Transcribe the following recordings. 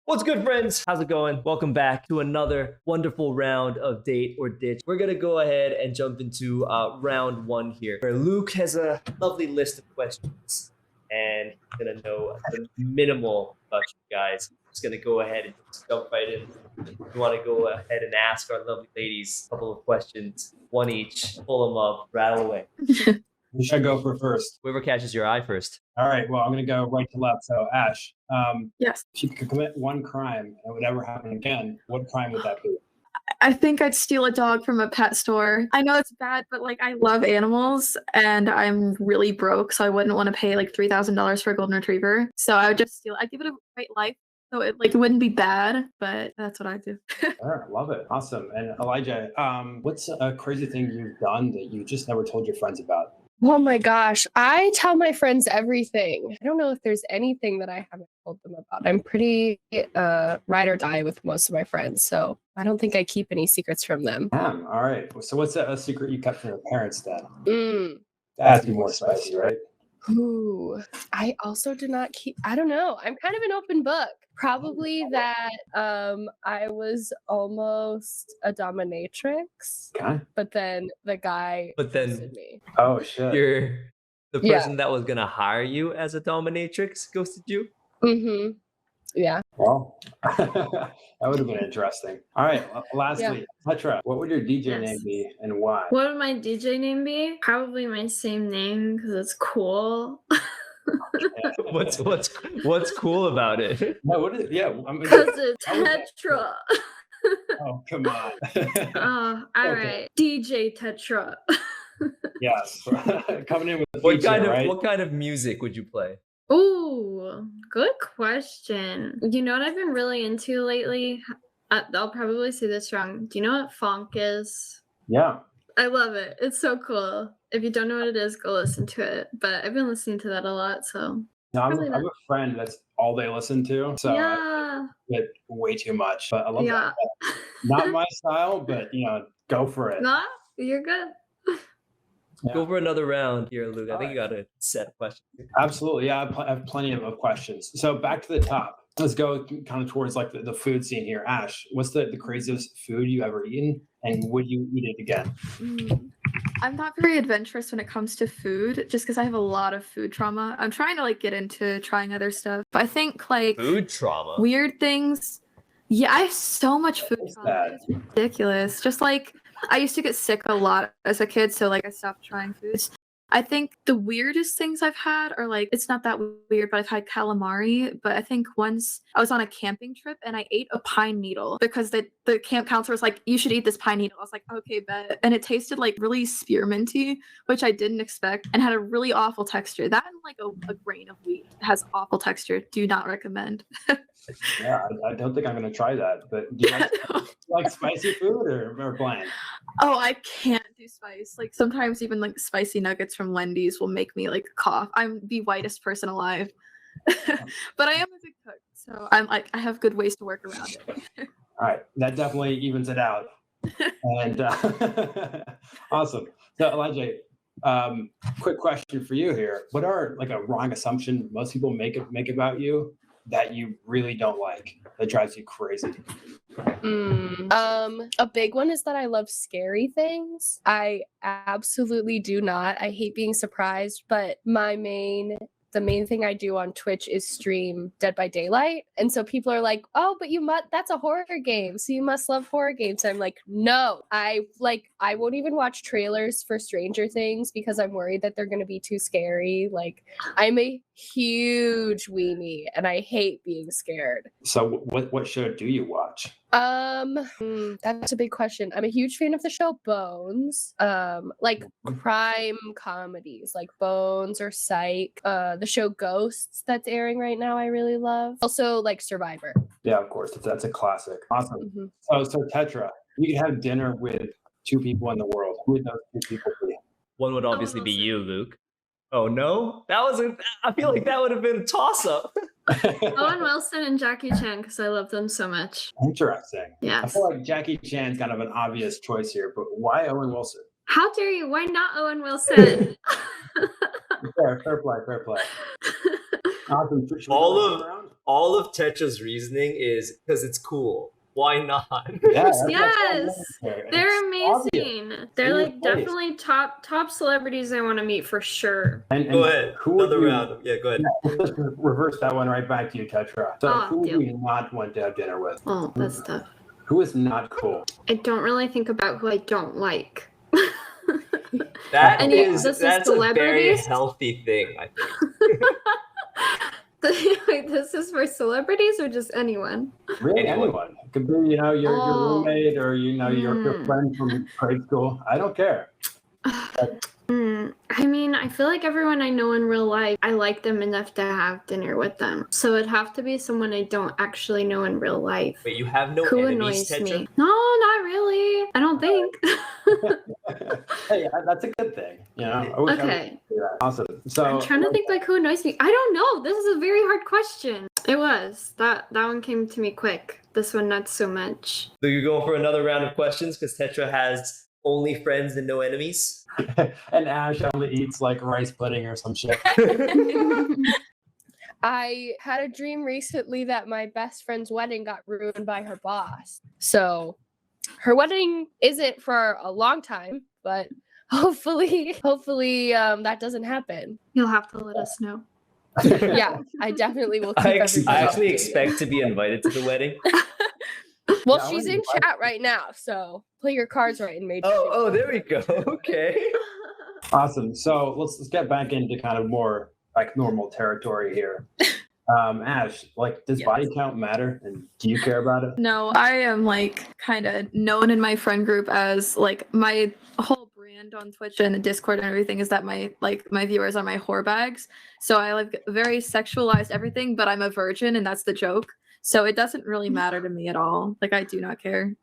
What's good, friends? How's it going? Welcome back to another wonderful round of Date or Ditch. We're going to go ahead and jump into round one here, where Luke has a lovely list of questions, and he's going to know the minimal about you guys. Just going to go ahead and just jump right in. We want to go ahead and ask our lovely ladies a couple of questions, one each, pull them up, rattle away. Who should I go for first? Whoever catches your eye first. All right, well, I'm going to go right to left. So, Ash, Yes. if you could commit one crime and it would ever happen again, what crime would that be? I think I'd steal a dog from a pet store. I know it's bad, but like I love animals and I'm really broke, so I wouldn't want to pay like $3,000 for a golden retriever. So I would just steal. I'd give it a great life. So it wouldn't be bad, but that's what I do. Sure, love it. Awesome. And Elijah, what's a crazy thing you've done that you just never told your friends about? Oh my gosh, I tell my friends everything. I don't know if there's anything that I haven't told them about. I'm pretty ride or die with most of my friends, so I don't think I keep any secrets from them. Damn, all right. So what's a secret you kept from your parents then? That has to be more spicy, right? Ooh, I also do not keep, I don't know. I'm kind of an open book. Probably that I was almost a dominatrix. Okay. But then the guy ghosted me. Oh, shit. You're the person that was going to hire you as a dominatrix ghosted you? Mm-hmm. Yeah. Well, that would have been interesting. All right. Lastly, Tetra, what would your DJ name be and why? What would my DJ name be? Probably my same name because it's cool. What's cool about it? No, what is it? Yeah, I mean, Because it's Tetra. Oh, come on. Oh, all right. DJ Tetra. Yes. Coming in with the What feature, what kind of music would you play? Ooh, good question. You know what I've been really into lately? I'll probably say this wrong. Do you know what funk is? Yeah. I love it. It's so cool. If you don't know what it is, go listen to it. But I've been listening to that a lot, so. No, I have a friend that's all they listen to, so yeah. I get way too much. But I love that. Not my style, but go for it. Nah, you're good. Yeah. Go for another round here, Luke. I think you got a set question. Absolutely. Yeah, I have plenty of questions. So back to the top. Let's go kind of towards like the food scene here. Ash, what's the craziest food you ever eaten, and would you eat it again? I'm not very adventurous when it comes to food, just because I have a lot of food trauma. I'm trying to like get into trying other stuff, but I think like food trauma, weird things. Yeah, I have so much food trauma. It's ridiculous. Just like I used to get sick a lot as a kid, so like I stopped trying foods. I think the weirdest things I've had are like, it's not that weird, but I've had calamari. But I think once I was on a camping trip and I ate a pine needle because the camp counselor was like, you should eat this pine needle. I was like, okay, bet. And it tasted like really spearminty, which I didn't expect, and had a really awful texture. That and like a grain of wheat has awful texture. Do not recommend. Yeah, I don't think I'm going to try that. But do you like spicy food or bland? Oh, I can't do spice. Like sometimes even like spicy nuggets from Wendy's will make me like cough. I'm the whitest person alive. But I am a good cook, so I'm like I have good ways to work around it. All right, that definitely evens it out. And awesome. So Elijah, quick question for you here. What are like a wrong assumption most people make about you that you really don't like, that drives you crazy? A big one is that I love scary things. I absolutely do not. I hate being surprised, but the main thing I do on Twitch is stream Dead by Daylight. And so people are like, oh, but that's a horror game, so you must love horror games. I'm like, no, I won't even watch trailers for Stranger Things because I'm worried that they're going to be too scary. Like, I'm a huge weenie and I hate being scared. So what show do you watch? That's a big question. I'm a huge fan of the show Bones. Like crime comedies like Bones or Psych. The show Ghosts that's airing right now I really love. Also like Survivor. Yeah, of course. That's a classic. Awesome. So Tetra, you could have dinner with two people in the world. Who would those two people be? One would obviously be you, Luke. Oh no, I feel like that would have been a toss-up. Owen Wilson and Jackie Chan, because I love them so much. Interesting. Yes. I feel like Jackie Chan's kind of an obvious choice here, but why Owen Wilson? How dare you? Why not Owen Wilson? Fair play. Awesome. all of Tetra's reasoning is because it's cool. Why not? Yeah, that's Yes, they're obvious. amazing. They're In your like face. definitely top celebrities I want to meet for sure. And Go ahead. Who would Another you, round. Yeah, go ahead. Let's just reverse that one right back to you, Tetra. So Oh, who would deal. you not want to have dinner with? Oh, that's tough. Who is not cool? I don't really think about who I don't like. That And is this is that's a very celebrities? healthy thing, I think. Wait, this is for celebrities or just anyone? Really, Anyone. anyone. It could be, your Oh. roommate or your friend from grade school. I don't care. I mean, I feel like everyone I know in real life, I like them enough to have dinner with them. So it'd have to be someone I don't actually know in real life. But you have no Who enemies, annoys Tetra? me? No, not really. I don't think. Hey, that's a good thing. I wish I Okay. would do that. Awesome. So I'm trying to think like who annoys me. I don't know. This is a very hard question. It was. That one came to me quick. This one not so much. So you're going for another round of questions because Tetra has only friends and no enemies? and Ash only eats like rice pudding or some shit. I had a dream recently that my best friend's wedding got ruined by her boss. So her wedding isn't for a long time, but hopefully that doesn't happen. You'll have to let us know. Yeah, I definitely will keep I everybody actually updated. expect to be invited to the wedding. Well, Yeah, I she's wanna in invite chat right now, so play your cards right and make Oh, there we go. Okay. Awesome. So let's get back into kind of more like normal territory here. Ash, like, does Yes. body count matter, and do you care about it? No, I am like kind of known in my friend group as like my whole brand on Twitch and Discord and everything is that my viewers are my whore bags. So I like very sexualized everything, but I'm a virgin and that's the joke. So it doesn't really matter to me at all. Like I do not care.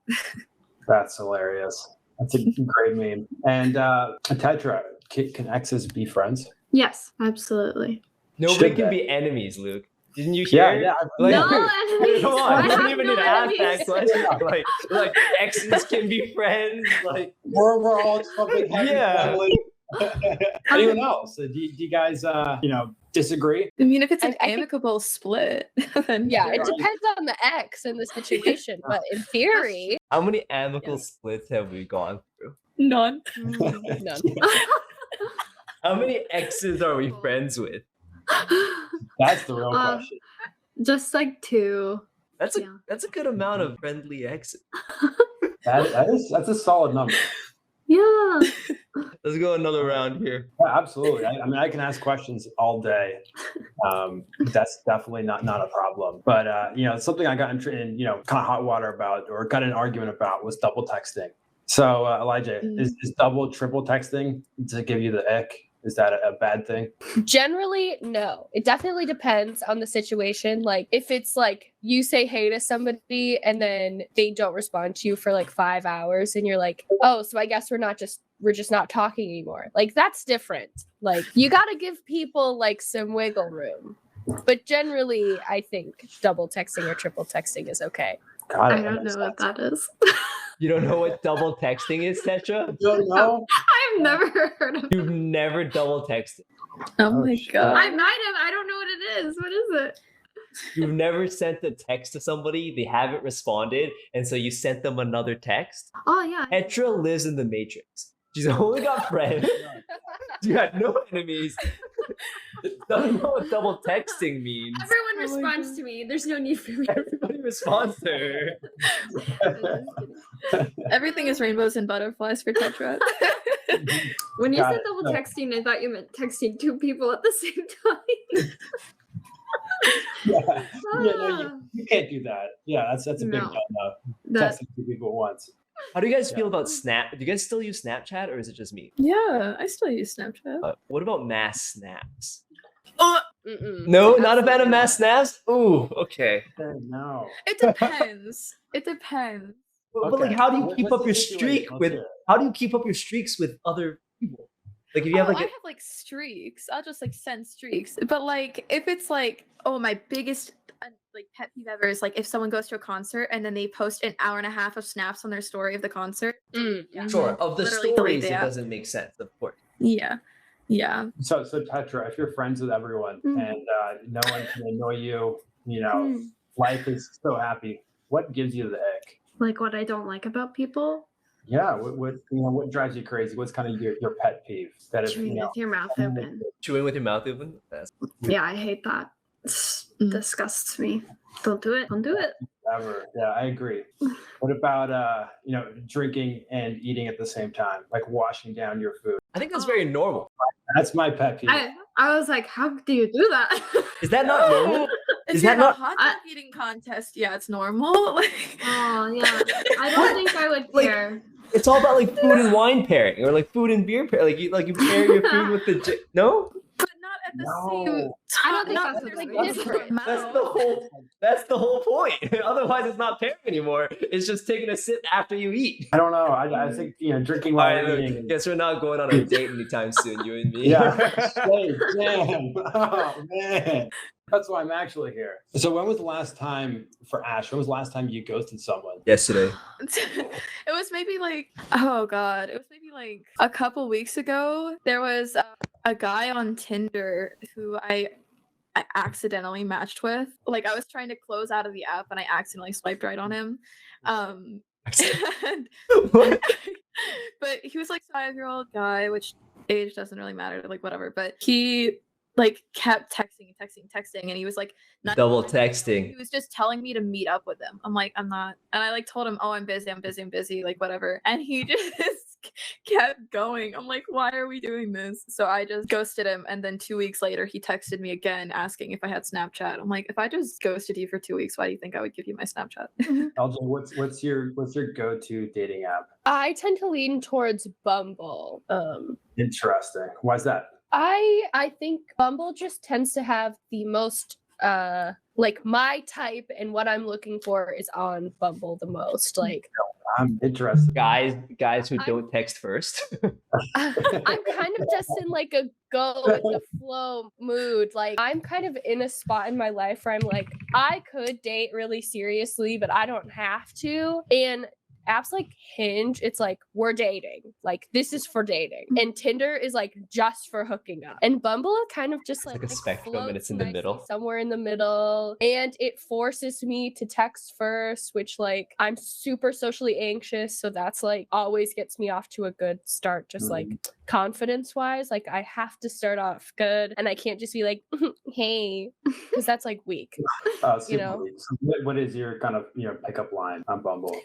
That's hilarious. That's a great meme. And Tetra, can exes be friends? Yes, absolutely. Nobody Should can they? be enemies, Luke. Didn't you Yeah, hear? yeah. Like, No dude, enemies. come on, I you don't have even no need to ask that enemies. question. Like exes can be friends. Like, We're all fucking happy Yeah. family. Anyone else? Do you guys, disagree? I mean, if it's an I think- amicable split, then Yeah, it sure. depends on the ex and the situation, but in theory, how many amicable splits have we gone through? None. none. How many exes are we friends with? That's the real question. Just like two. That's a Yeah. that's a good amount of friendly exes. That's a solid number. Yeah. Let's go another round here. Yeah, absolutely. I mean, I can ask questions all day. That's definitely not a problem. But something I got in kind of hot water about, or got in an argument about, was double texting. So, Eljay, is double, triple texting to give you the ick? Is that a bad thing? Generally, no. It definitely depends on the situation. Like, if it's like you say hey to somebody and then they don't respond to you for like 5 hours, and you're like, oh, so I guess we're just not talking anymore. Like, that's different. Like, you got to give people like some wiggle room. But generally, I think double texting or triple texting is okay. Got it. I don't know what that is. You don't know what double texting is, Tetra? You don't know? I've never heard of it. You've never double texted. Oh my shit. god. I might have. I don't know what it is. What is it? You've never sent a text to somebody, they haven't responded, and so you sent them another text. Oh, yeah. Tetra lives in the Matrix. She's only got friends. She got no enemies. Doesn't know what double texting means. Everyone Oh my responds God. to me. There's no need for me. Everybody responds to her. Everything is rainbows and butterflies for Tetra. When you Got said it. double No. texting, I thought you meant texting two people at the same time. Yeah. No, you can't do that. Yeah, that's a big No. no. That Texting two people at once. How do you guys feel Yeah. about Snap? Do you guys still use Snapchat, or is it just me? Yeah, I still use Snapchat. What about mass snaps? Mm-mm. No, not a fan of mass snaps? Ooh, okay. No. It depends. It depends. But Okay. like, how do you What- keep what's up the your situation? streak Let's with? hear it. How do you keep up your streaks with other people? Like, if you have I like, have like streaks. I'll just like send streaks. But like if it's like, oh, my biggest like pet peeve ever is like if someone goes to a concert and then they post an hour and a half of snaps on their story of the concert. Mm. sure, of the Literally delete stories, the it app. doesn't make sense, of course. Yeah. Yeah. So Tetra, if you're friends with everyone Mhm. and no one can annoy you life is so happy. What gives you the ick? Like what I don't like about people. Yeah, what drives you crazy? What's kind of your pet peeve? That is, Chewing with your mouth open. Chewing with your mouth open? Yeah, I hate that. It disgusts me. Don't do it. Don't do it. Ever. Yeah, I agree. What about drinking and eating at the same time, like washing down your food? I think that's very normal. That's my pet peeve. I was like, how do you do that? Is that not normal? If Is you're that in a not? hot dog eating contest? Yeah, it's normal. Like, Oh yeah. I don't think I would Like- care. It's all about like food and wine pairing, or like food and beer pairing. Like you pair your food with the no. but not at the same No. time. I don't think not that's with, what like it is. different. That's the whole point. Otherwise, it's not pairing anymore. It's just taking a sip after you eat. I don't know. I think drinking All while right, look, eating. guess we're not going on a date anytime soon, you and me. Yeah. Hey, damn. Oh man. That's why I'm actually here. So when was the last time for Ash? When was the last time you ghosted someone? Yesterday. It was maybe like, oh god, it was maybe like a couple weeks ago. There was a guy on Tinder who I accidentally matched with. Like I was trying to close out of the app and I accidentally swiped right on him. And- What? but he was like 5-year-old guy, which age doesn't really matter, like whatever. But he like kept texting, and he was like Double texting. He was just telling me to meet up with him. I'm like, I'm not, and I like told him, oh, I'm busy, like whatever. And he just kept going. I'm like, why are we doing this? So I just ghosted him, and then 2 weeks later, he texted me again asking if I had Snapchat. I'm like, if I just ghosted you for 2 weeks, why do you think I would give you my Snapchat? Eljay, what's your go-to dating app? I tend to lean towards Bumble. Interesting. Why's that? I think Bumble just tends to have the most like my type and what I'm looking for is on Bumble the most. Like I'm interested. Guys who don't text first. I'm kind of just in like a go with the flow mood. Like I'm kind of in a spot in my life where I'm like, I could date really seriously, but I don't have to. And apps like Hinge, it's like we're dating, like this is for dating, and Tinder is like just for hooking up, and Bumble kind of just like a spectrum and it's in the floats middle. nicely somewhere in the middle, and it forces me to text first, which like I'm super socially anxious, so that's like always gets me off to a good start, just like confidence wise. Like I have to start off good, and I can't just be like hey, because that's like weak. You know, so what is your kind of pickup line on Bumble?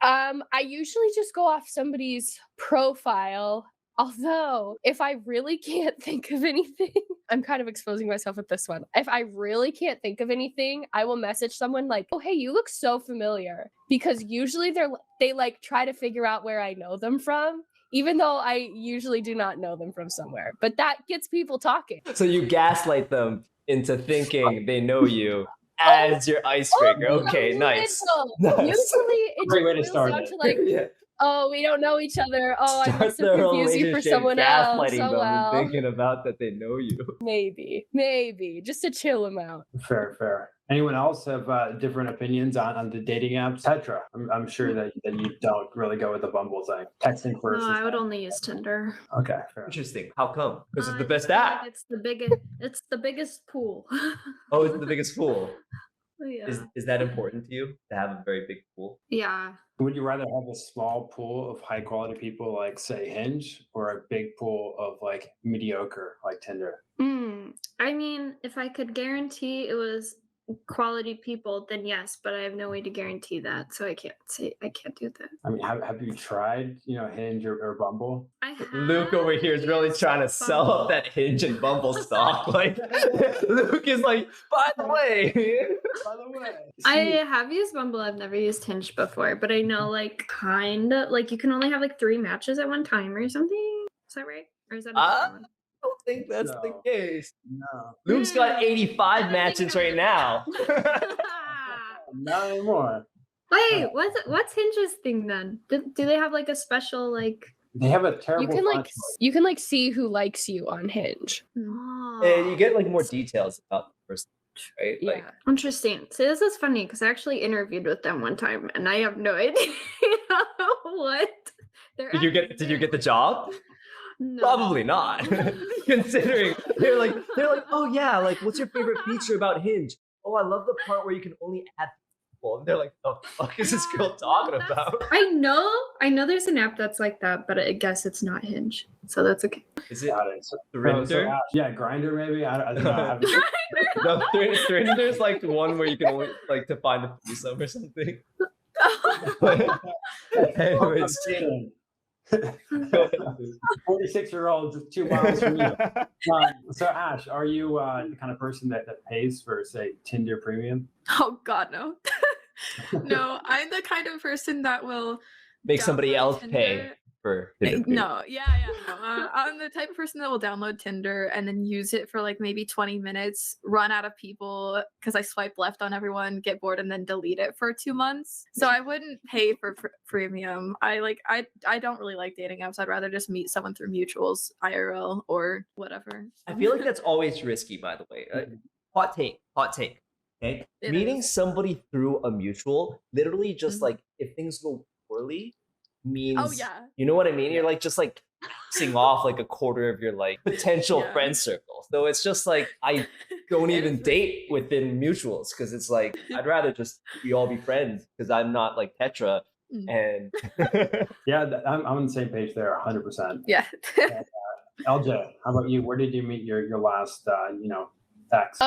I usually just go off somebody's profile. Although, if I really can't think of anything, I'm kind of exposing myself with this one. If I really can't think of anything, I will message someone like, "Oh, hey, you look so familiar," because usually they like try to figure out where I know them from, even though I usually do not know them from somewhere. But that gets people talking. So you gaslight them into thinking they know you as your icebreaker. Okay, nice. Usually, it Great way to just start boils it. down to like, Yeah. oh, we don't know each other. Oh, I Start must their have confused you for relationship someone else. gaslighting Oh, them well. and thinking about that they know you. Maybe, just a chill amount. Fair. Anyone else have different opinions on the dating apps? Tetra, I'm sure that you don't really go with the Bumble thing. Texting first. No, I would only use Tinder. Okay, fair. Interesting. How come? Because it's the I best feel app. like it's the biggest pool. Oh, it's the biggest pool. Yeah. Is that important to you to have a very big pool? Yeah. Would you rather have a small pool of high quality people like say Hinge, or a big pool of like mediocre like Tinder? I mean, if I could guarantee it was quality people, then yes, but I have no way to guarantee that, so I can't do that. I mean, have you tried Hinge or Bumble? I have Luke over here is really used trying to sell up Bumble. that Hinge and Bumble stock. Like Luke is like, by the way. By the way, I have used Bumble. I've never used Hinge before, but I know like kind of like you can only have like 3 matches at one time or something. Is that right? Or is that a different one? I don't think that's the No. case. no, Luke's got I 85 don't matches think I right now. not anymore. Wait, what's Hinge's thing then? Do they have like a special like? They have a terrible. You can like see who likes you on Hinge. And you get like more details about the person, right? Like, Yeah. Interesting. So this is funny because I actually interviewed with them one time, and I have no idea what. did you get the job? No. Probably not. Considering they're like, oh yeah, like what's your favorite feature about Hinge? oh, I love the part where you can only add people. And they're like, the fuck is this girl talking about? I know there's an app that's like that, but I guess it's not Hinge. So that's okay. Is it Got it. So, Thrinder? yeah, Grinder maybe. I don't know. I haven't- No, Thrinder's like one where you can only like to find a threesome or something. Anyways, 46-year-old just 2 miles from you. So Ash, are you the kind of person that pays for, say, Tinder Premium? Oh God, no. No, I'm the kind of person that will make somebody download else Tinder. pay for Tinder. No, yeah, no. I'm the type of person that will download Tinder and then use it for like maybe 20 minutes, run out of people because I swipe left on everyone, get bored, and then delete it for 2 months. So I wouldn't pay for premium. I don't really like dating apps. I'd rather just meet someone through mutuals, IRL, or whatever. I feel like that's always risky, by the way. Hot take. Okay, It meeting is. somebody through a mutual, literally just like if things go poorly, means Oh yeah. you know what I mean? You're like just like pissing off like a quarter of your like potential Yeah. friend circle. So it's just like I don't It even is date within mutuals because it's like I'd rather just we all be friends because I'm not like Tetra and Yeah, I'm on the same page there, 100%. Yeah. LJ, how about you? Where did you meet your last ex?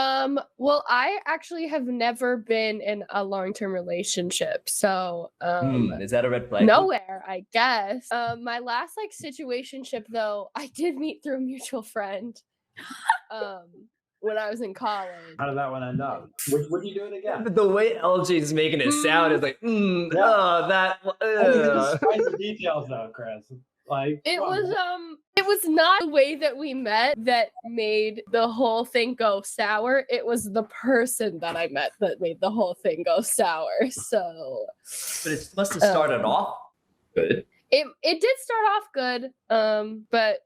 Well, I actually have never been in a long-term relationship, so is that a red flag? nowhere, I guess. My last like situationship though, I did meet through a mutual friend. When I was in college. How did that one end up? Would you do it again? The way LJ is making it sound is like, oh, that. Just find the details though, Chris. Like It was not the way that we met that made the whole thing go sour. It was the person that I met that made the whole thing go sour. So But it must have started off good. it did start off good. But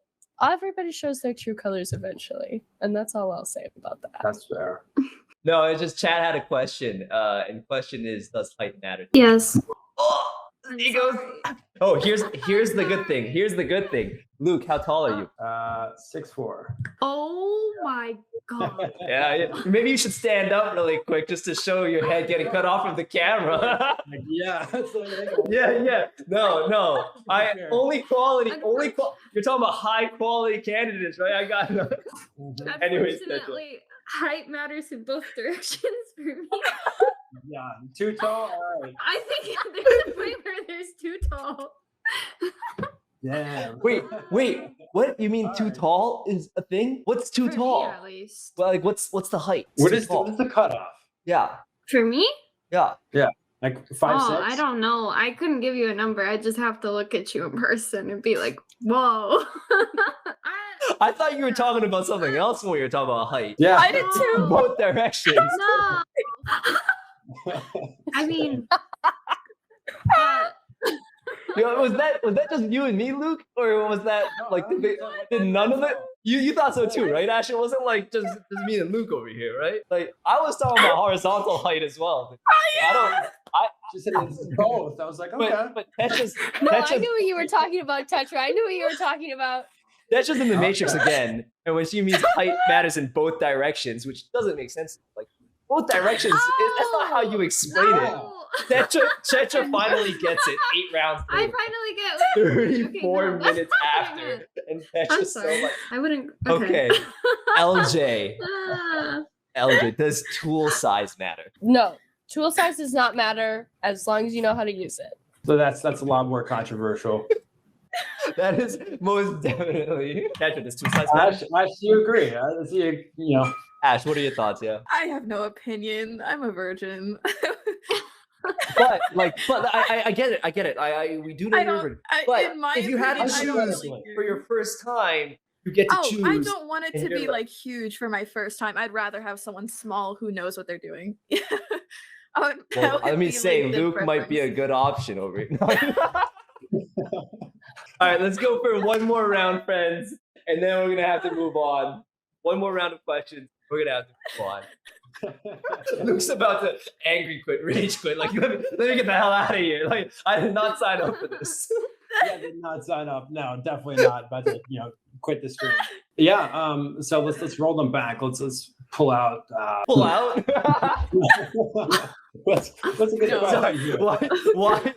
everybody shows their true colors eventually. And that's all I'll say about that. That's fair. No, it's just Chad had a question. And the question is, does height matter? Yes. Oh, he goes. Oh, here's the good thing. Here's the good thing. Luke, how tall are you? 6'4". Oh my god. Yeah, maybe you should stand up really quick just to show your head getting cut off of the camera. Yeah, that's what I think. Yeah. No. Only quality. You're talking about high quality candidates, right? I got. Anyways, Unfortunately, height matters in both directions for me. Yeah, too tall. All right. I think there's a point where there's too tall. Damn. Wait. What you mean? Too tall is a thing? What's too For tall? me, at least. Well, like what's the height? What Too is tall. the cutoff? Yeah. For me? Yeah. Like 5'6"? I don't know. I couldn't give you a number. I just have to look at you in person and be like, whoa. I thought you were talking about something else when we were talking about height. Yeah. I did too. Both directions. No. I mean, Was that just you and me, Luke, or was that like did none of it? You thought so too, right, Ash? It wasn't like just me and Luke over here, right? Like I was talking about horizontal height as well. She said it's both. I was like, okay. But Tetra's No, I knew what you were talking about, Tetra. I knew what you were talking about. Tetra's in the Matrix again, and when she means height matters in both directions, which doesn't make sense. Like both directions, that's not how you explain it. Tetra finally gets it 8 rounds I later. finally get like, 34 okay, no, that's minutes not what I after, meant. and I'm Tetra's so sorry. like, I wouldn't. okay, LJ, Ah. LJ, does tool size matter? No, tool size does not matter as long as you know how to use it. So that's a lot more controversial. That is most definitely. Tetra, does tool size matter? Ash, you agree? I see you know. Ash, what are your thoughts? Yeah, I have no opinion. I'm a virgin. but I get it. I get it. We do know you're a virgin. But in my if you had to opinion, I don't choose really for care. your first time, you get to choose. I don't want it and to you're be like- like huge for my first time. I'd rather have someone small who knows what they're doing. That Well, would let me be, say, like, the Luke might be a preference. good option over here. All right, let's go for one more round, friends, and then we're gonna have to move on. One more round of questions. We're gonna have to move on. Luke's about to angry quit, rage quit. Like, let me get the hell out of here. Like, I did not sign up for this. Yeah, did not sign up. No, definitely not. But quit the stream. Yeah. So let's roll them back. Let's pull out. Pull out? That's a good No. question. Sorry, here. why?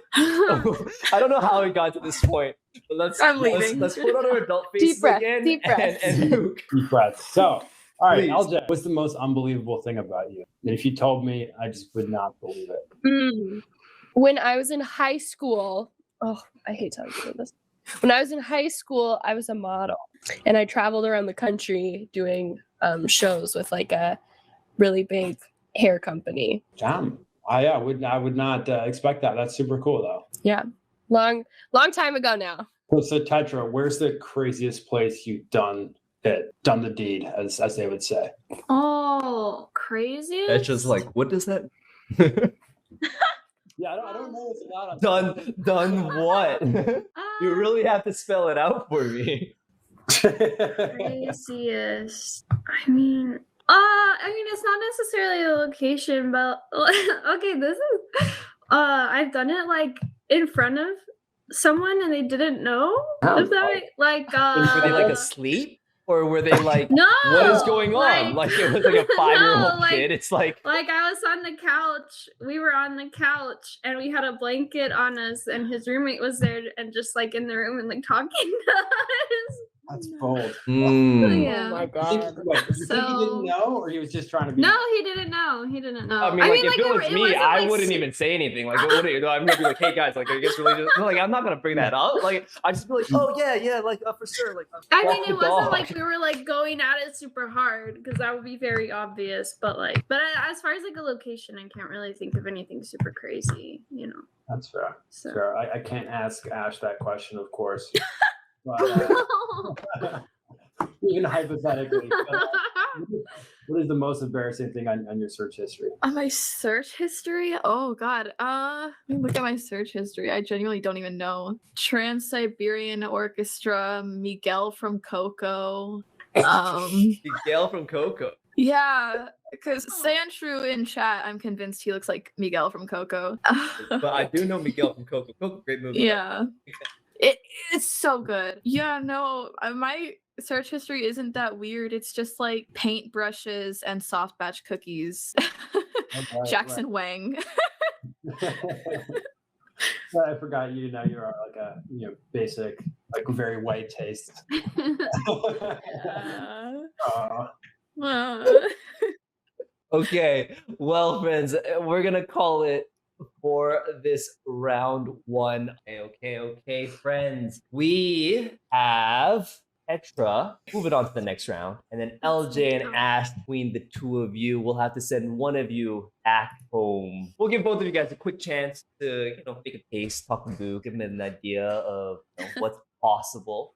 I don't know how we got to this point, but I'm leaving. let's put on our adult faces breath, again. deep breaths. And Luke. Deep breaths. So, all right, Please. Eljay, what's the most unbelievable thing about you? And if you told me, I just would not believe it. When I was in high school, oh, I hate telling you this. When I was in high school, I was a model, and I traveled around the country doing shows with like a really big hair company. Damn. I would not expect that. That's super cool though. Yeah, long time ago now. So Tetra, where's the craziest place you've done the deed, as they would say? Oh, crazy. That's just like, what does that? Yeah, I don't know what's allowed. Done what? You really have to spell it out for me. Craziest. I mean, it's not necessarily a location, but okay, this is. I've done it like in front of someone and they didn't know. If that like Were they like asleep? Or were they like, no, what is going on? Like it was like a 5-year-old like- kid. It's like I was on the couch. We were on the couch and we had a blanket on us, and his roommate was there and just like in the room and like talking to us. That's bold. Yeah. Oh my You think god. he didn't know, or he was just trying to be? No, he didn't know. He didn't know. I mean, like, if it was it me, wasn't, I like, wouldn't even say anything. Like, what are you? I'm gonna be like, hey guys, like, I guess really just like, I'm not gonna bring that up. Like, I just be like, oh yeah, like for sure. Like, I walk mean, the it wasn't dog. like we were like going at it super hard because that would be very obvious. But as far as like a location, I can't really think of anything super crazy, you know. That's fair. So. Fair. I can't ask Ash that question, of course. But, even hypothetically, what is the most embarrassing thing on your search history? On my search history? Oh god. Let me look at my search history. I genuinely don't even know. Trans-Siberian Orchestra, Miguel from Coco. Miguel from Coco. Yeah, because Sandshrew in chat, I'm convinced he looks like Miguel from Coco. But I do know Miguel from Coco. Coco, great movie. Yeah. It's so good. Yeah, no, my search history isn't that weird. It's just like paintbrushes and soft batch cookies. Okay, Jackson Wang. So I forgot you know you're like a basic, like very white taste. Okay, well, friends, we're gonna call it for this round one. Okay, friends. We have Tetra. Moving on to the next round. And then LJ and Ash, between the two of you, will have to send one of you back home. We'll give both of you guys a quick chance to, make a taste, talk to Boo, give them an idea of what's possible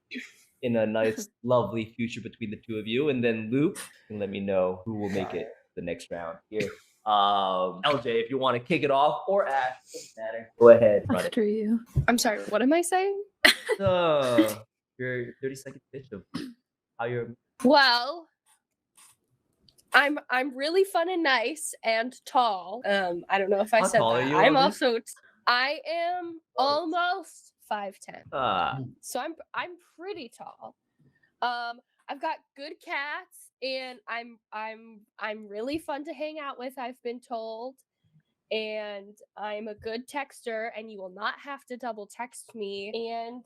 in a nice, lovely future between the two of you. And then Luke can let me know who will make it the next round here. LJ, if you want to kick it off, or Ash, doesn't matter. Go ahead. Run it. After you. I'm sorry, what am I saying? Your 30-second pitch of how you're. Well, I'm really fun and nice and tall. I don't know if I How said tall are that. you, I'm Elvis? also I am almost 5'10". So I'm pretty tall. I've got good cats, and I'm really fun to hang out with, I've been told. And I'm a good texter, and you will not have to double text me. And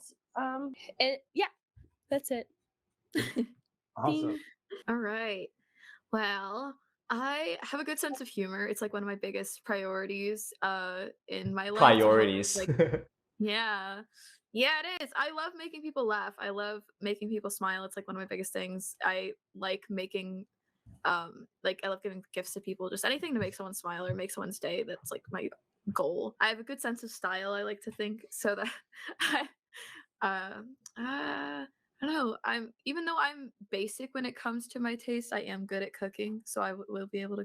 yeah, that's it. Awesome. All right. Well, I have a good sense of humor. It's like one of my biggest priorities in my life. Priorities. Like, yeah. Yeah, it is. I love making people laugh. I love making people smile. It's like one of my biggest things. I like making I love giving gifts to people, just anything to make someone smile or make someone's day. That's like my goal. I have a good sense of style, I like to think, so that I don't know. Even though I'm basic when it comes to my taste, I am good at cooking, so I will be able to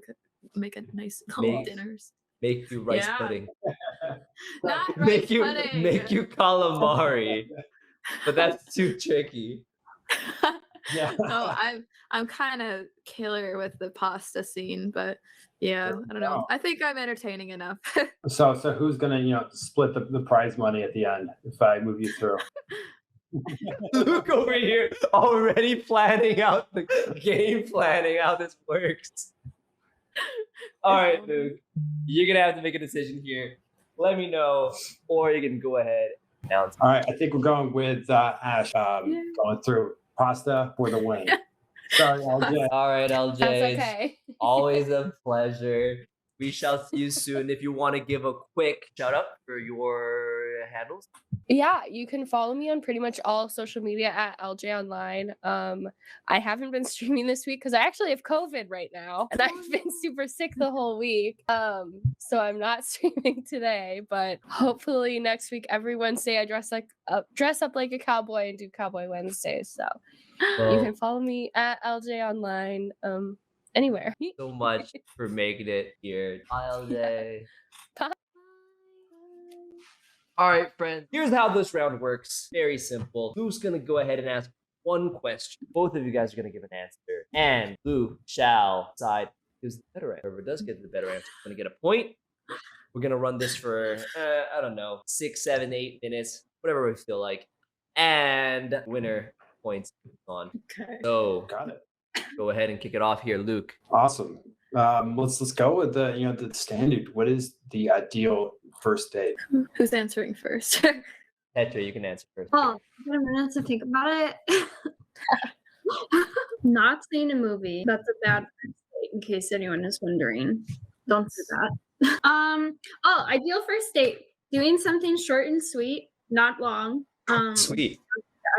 make a nice little dinners. Make you rice Yeah. pudding. Not Make rice you pudding. make you calamari. But that's too tricky. Yeah. No, I'm kind of killer with the pasta scene, but yeah, I don't know. I think I'm entertaining enough. So who's gonna split the prize money at the end if I move you through? Luke over here already planning out the game, planning how this works. All right, Luke, you're gonna have to make a decision here. Let me know, or you can go ahead and announce. All right, I think we're going with Ash. Going through pasta for the win. Sorry, LJ. All right, LJ. That's okay. Always a pleasure. We shall see you soon. If you want to give a quick shout out for your handles. Yeah, you can follow me on pretty much all social media at Eljay Online. I haven't been streaming this week because I actually have COVID right now, and I've been super sick the whole week. So I'm not streaming today, but hopefully next week, every Wednesday, I dress up like a cowboy and do Cowboy Wednesdays. So you can follow me at Eljay Online. Anywhere. So much for making it here. Bye, LJ. Bye. All right, friends. Here's how this round works. Very simple. Luke's gonna go ahead and ask one question. Both of you guys are gonna give an answer, and Luke shall decide who's the better answer. Whoever does get the better answer is gonna get a point. We're gonna run this for I don't know, 6, 7, 8 minutes, whatever we feel like, and winner points on. Okay. So Got it. go ahead and kick it off here, Luke. Awesome. Let's go with the standard. What is the ideal first date? Who's answering first? Tetra, you can answer first. Oh, I got a minute to think about it. Not seeing a movie. That's a bad first date, in case anyone is wondering. Don't do that. Ideal first date. Doing something short and sweet, not long. Sweet.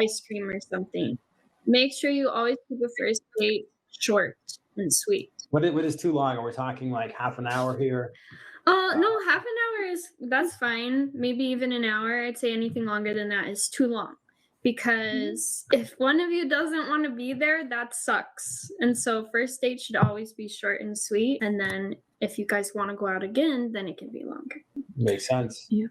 Ice cream or something. Make sure you always keep a first date short and sweet. What is too long? Are we talking like half an hour here? No, half an hour that's fine. Maybe even an hour. I'd say anything longer than that is too long. Because if one of you doesn't want to be there, that sucks. And so first date should always be short and sweet. And then if you guys want to go out again, then it can be longer. Makes sense. Yeah.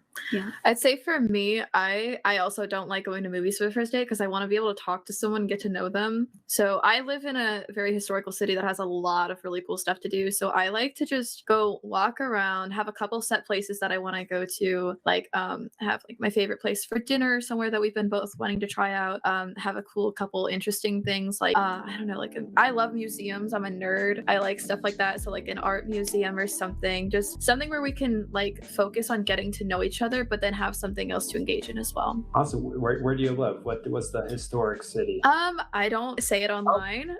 I'd say for me, I also don't like going to movies for the first date because I want to be able to talk to someone, get to know them. So I live in a very historical city that has a lot of really cool stuff to do. So I like to just go walk around, have a couple set places that I want to go to, like have like my favorite place for dinner, somewhere that we've been both wanting to try out, have a cool couple interesting things like I don't know, like I love museums. I'm a nerd. I like stuff like that. So like an art museum or something, just something where we can like focus on getting to know each other, but then have something else to engage in as well. Also, where do you live? What's the historic city? I don't say it online.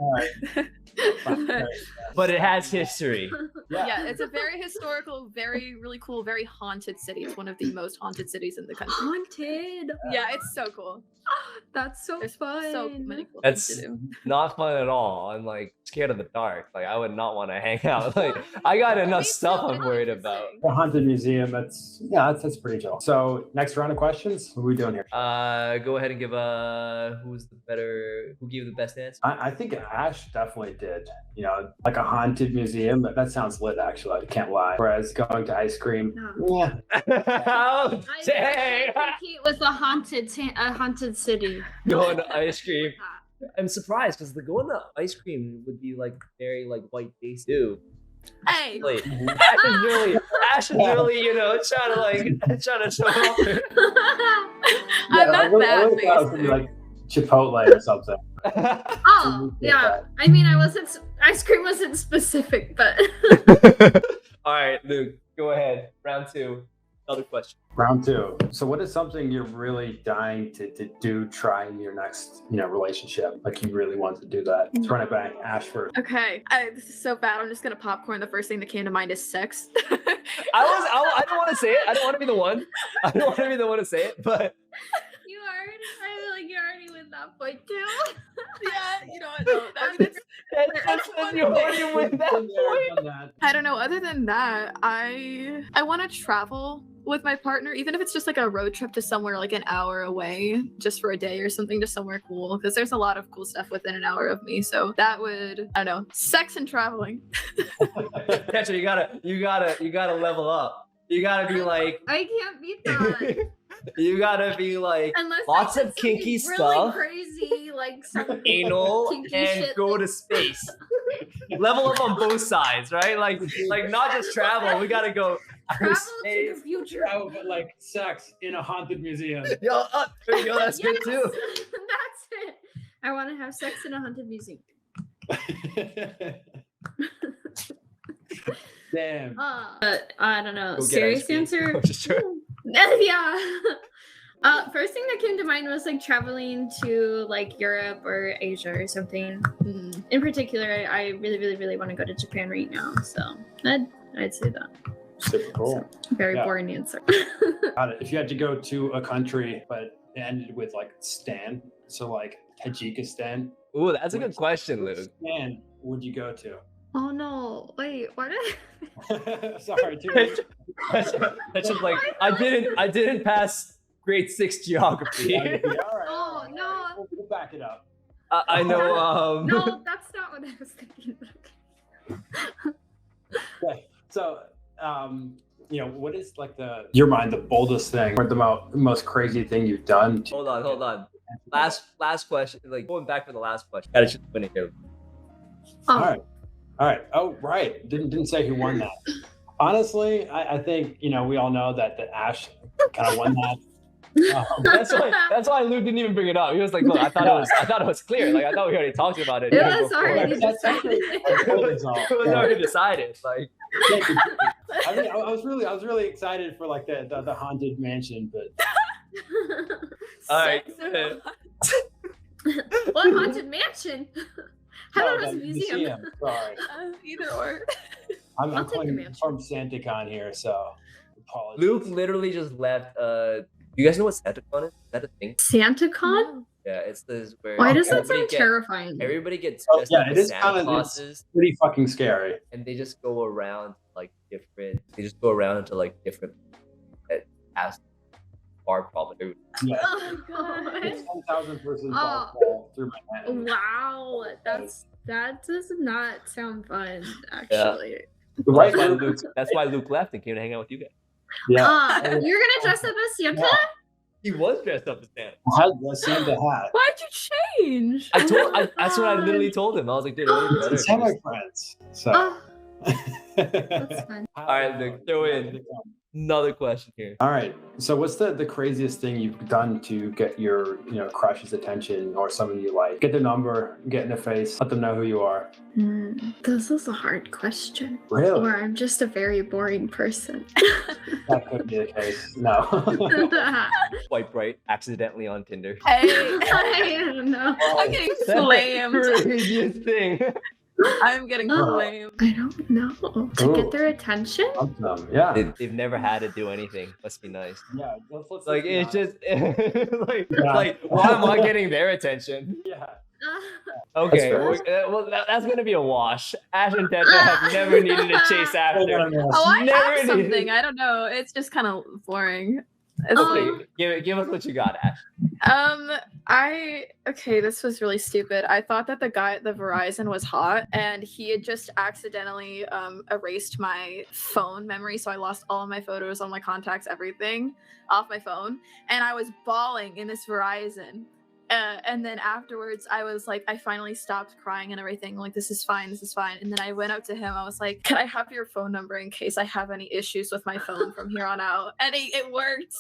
But it has history. Yeah, it's a very historical, very really cool, very haunted city. It's one of the most haunted cities in the country. Haunted. Yeah, it's so cool. That's so There's fun. so many cool That's things to do. not fun at all. I'm like scared of the dark. Like I would not want to hang out. Like I got enough Me stuff too, I'm it's worried interesting. about. The haunted museum. That's pretty chill. So next round of questions. What are we doing here? Go ahead and give who gave the best answer? I think Ash definitely did. You know, like a haunted museum. That sounds lit, actually. I can't lie. Whereas going to ice cream, yeah. Oh, dang! Compete with a haunted city. Going to ice cream. I'm surprised because the going to ice cream would be like very like white based too. Hey, Like Ash is really, you know, trying to show off. I'm not that I thought it was gonna be basic. like Chipotle or something. Oh, yeah. I mean, ice cream wasn't specific, but. All right, Luke, go ahead. Round 2. Another question. Round 2. So what is something you're really dying to try in your next, relationship? Like you really want to do that. Let's run it back. Ash first. Okay, this is so bad. I'm just gonna popcorn. The first thing that came to mind is sex. I don't want to say it. I don't want to be the one. I don't want to be the one to say it, but I feel like you're already with that point too. Yeah, you know what? No, that's you already win that point. I don't know. Other than that, I want to travel with my partner, even if it's just like a road trip to somewhere like an hour away, just for a day or something, just somewhere cool. Because there's a lot of cool stuff within an hour of me. So that would, I don't know, sex and traveling. Tetra, you gotta level up. You gotta be like, I can't beat that. you gotta be like Unless lots I of did kinky something stuff, really crazy, like some anal, kinky and shit go that- to space. Level up on both sides, right? Like not just travel. We gotta go Travel to say- the future. Oh, but like sex in a haunted museum. Yo, there you go. That's good too. That's it. I want to have sex in a haunted museum. Damn. I don't know. Go get Serious ice cream. answer? I'm just trying- Yeah. First thing that came to mind was like traveling to like Europe or Asia or something. In particular, I really, really, really want to go to Japan right now. So I'd say that. Super cool. Very Yeah. boring answer. Got it. If you had to go to a country, but it ended with like Stan, so like Tajikistan, Ooh, that's a good question, which Luke. Stan would you go to? Oh no! Wait, what? Sorry, too much. That's just like I didn't pass grade 6 geography. All right. Oh, no. We'll back it up. I know. No, that's not what I was thinking. Okay. So, what is like your mind the boldest thing or the most crazy thing you've done? Hold on. Last question. Like going back to the last question. Gotta just win it here. All right. Oh, right. Didn't say who won that. Honestly, I think we all know that Ash kind of won that. That's why Luke didn't even bring it up. He was like, "Look, I thought it was clear. Like I thought we already talked about it." Yeah, sorry. That's actually It was already decided. Like, I mean, I was really excited for like the haunted mansion, but all right. What haunted mansion? How about the a museum? Sorry, Either or. I'm I'll take the calling mansion. from SantaCon here, so apologies. Luke literally just left. You guys know what SantaCon is? Is that a thing? SantaCon? Yeah, it's this where Why does that everybody sound terrifying? Everybody gets Oh, dressed yeah, up it as is Santa kinda- Clauses, Pretty fucking scary. and they just go around like different. They just go around into like different as bar crawling. Yeah. Oh god. It's 10,000 person Oh. ball through Manhattan. Wow. That does not sound fun, actually. The right That's why Luke left and came to hang out with you guys. Yeah. You're gonna dress up as Santa? Yeah. He was dressed up as Santa. Had the Santa hat. Why'd you change? That's what I literally told him. I was like, dude, it would be better. It's my friends. So. Oh, that's fun. All right, Luke, throw in. Another question here. All right. So what's the craziest thing you've done to get your crush's attention or someone you like? Get their number, get in their face, let them know who you are. This is a hard question. Really? Or I'm just a very boring person. That could be the case. No. Swipe right accidentally on Tinder. Hey, I don't know. I'm getting That's the flamed. craziest thing. I'm getting flamed. I don't know. To Ooh. get their attention? Awesome. Yeah. They've never had to do anything. Must be nice. Yeah. Let's Like be it's honest. just like Yeah. like why am I getting their attention? Yeah. Okay, That's well that's gonna be a wash. Ash and Tetra have never needed to chase after. Oh, I Never have did. something. I don't know. It's just kind of boring. It's Okay, give us what you got, Ash. This was really stupid. I thought that the guy at the Verizon was hot, and he had just accidentally erased my phone memory, so I lost all of my photos, all my contacts, everything off my phone, and I was bawling in this Verizon. And then afterwards, I was like, I finally stopped crying and everything. Like, this is fine. And then I went up to him. I was like, can I have your phone number in case I have any issues with my phone from here on out? And it worked.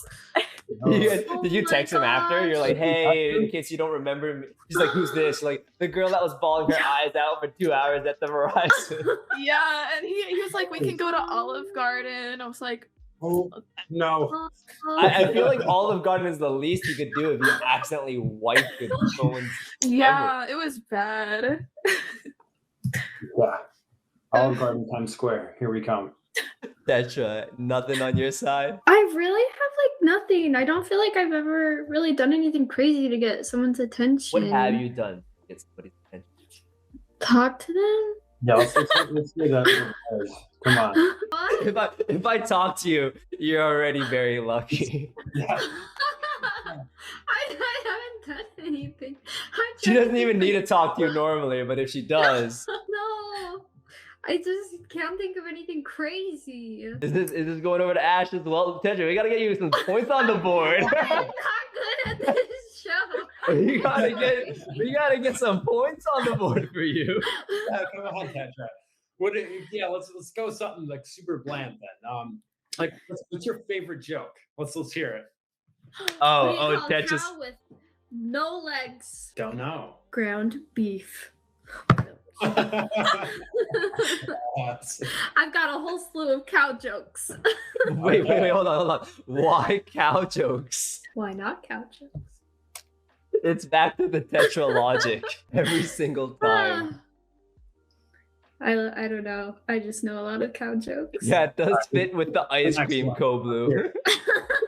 Did you Oh text my him after? gosh. You're like, hey, in case you don't remember me. He's like, who's this? Like, the girl that was bawling her eyes out for 2 hours at the Verizon. Yeah, and he was like, we can go to Olive Garden. I was like, Oh no. I feel like Olive Garden is the least you could do if you accidentally wipe your phone's yeah, it was bad. Yeah. Olive Garden, Times Square. Here we come. Tetra. Nothing on your side. I really have like nothing. I don't feel like I've ever really done anything crazy to get someone's attention. What have you done to get somebody's attention? Talk to them? Yeah. Let's do that. Come on. What? If I talk to you, you're already very lucky. Yeah. I haven't done anything. She doesn't even need to talk to you normally, but if she does, No. I just can't think of anything crazy. is this going over to Ash as well? Tetra, we gotta get you some points on the board. I'm not good at this show. we gotta get some points on the board for you. Come on, Tetra. Let's go something like super bland then. Like, what's your favorite joke? Let's hear it. What do you Oh, call a Tetris. cow with no legs? Don't know. Ground beef. Yes. I've got a whole slew of cow jokes. Wait, hold on. Why cow jokes? Why not cow jokes? It's back to the Tetra logic every single time. I don't know. I just know a lot of cow jokes. Yeah, it does fit with the ice Next cream one. Koblu.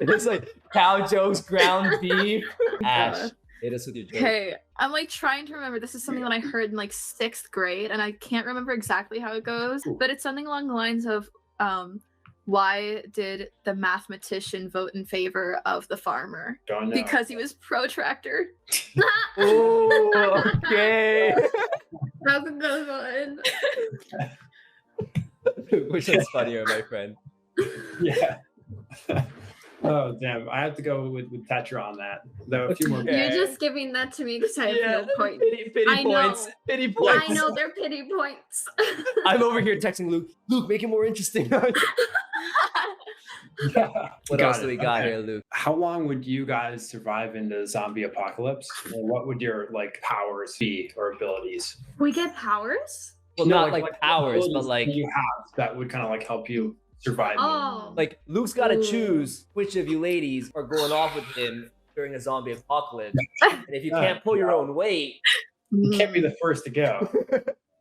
It's like cow jokes, ground beef. Ash, hit us with your joke. Okay, I'm like trying to remember. This is something that I heard in like 6th grade, and I can't remember exactly how it goes, but it's something along the lines of, why did the mathematician vote in favor of the farmer? Don't know. Because he was pro-tractor. Oh, okay. That's a good one. Which one's funnier, my friend? Yeah. Oh damn! I have to go with Tetra on that. Though a few more. Okay. You're just giving that to me because I have no point. Pity I know. points. Pity points. I know they're pity points. I'm over here texting Luke. Luke, make it more interesting. Yeah. What else do we got here, Luke? How long would you guys survive in the zombie apocalypse? And what would your like powers be or abilities? We get powers? Well, No, not like powers, but abilities like that you have that would kind of like help you survive. Oh. like Luke's got to Ooh. choose which of you ladies are going off with him during a zombie apocalypse. And if you can't pull your own weight, You can't be the first to go.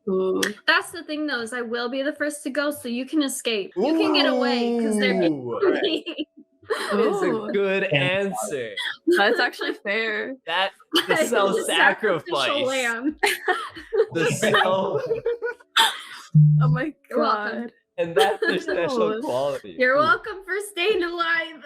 Ooh. That's the thing, though, is I will be the first to go, so you can escape. You can get away because they're Ooh, is a Ooh. good answer. That's actually fair. That the self-sacrifice. Sacrificial lamb. The self, Oh my You're welcome. god. and that's the special No. quality. You're welcome for staying alive.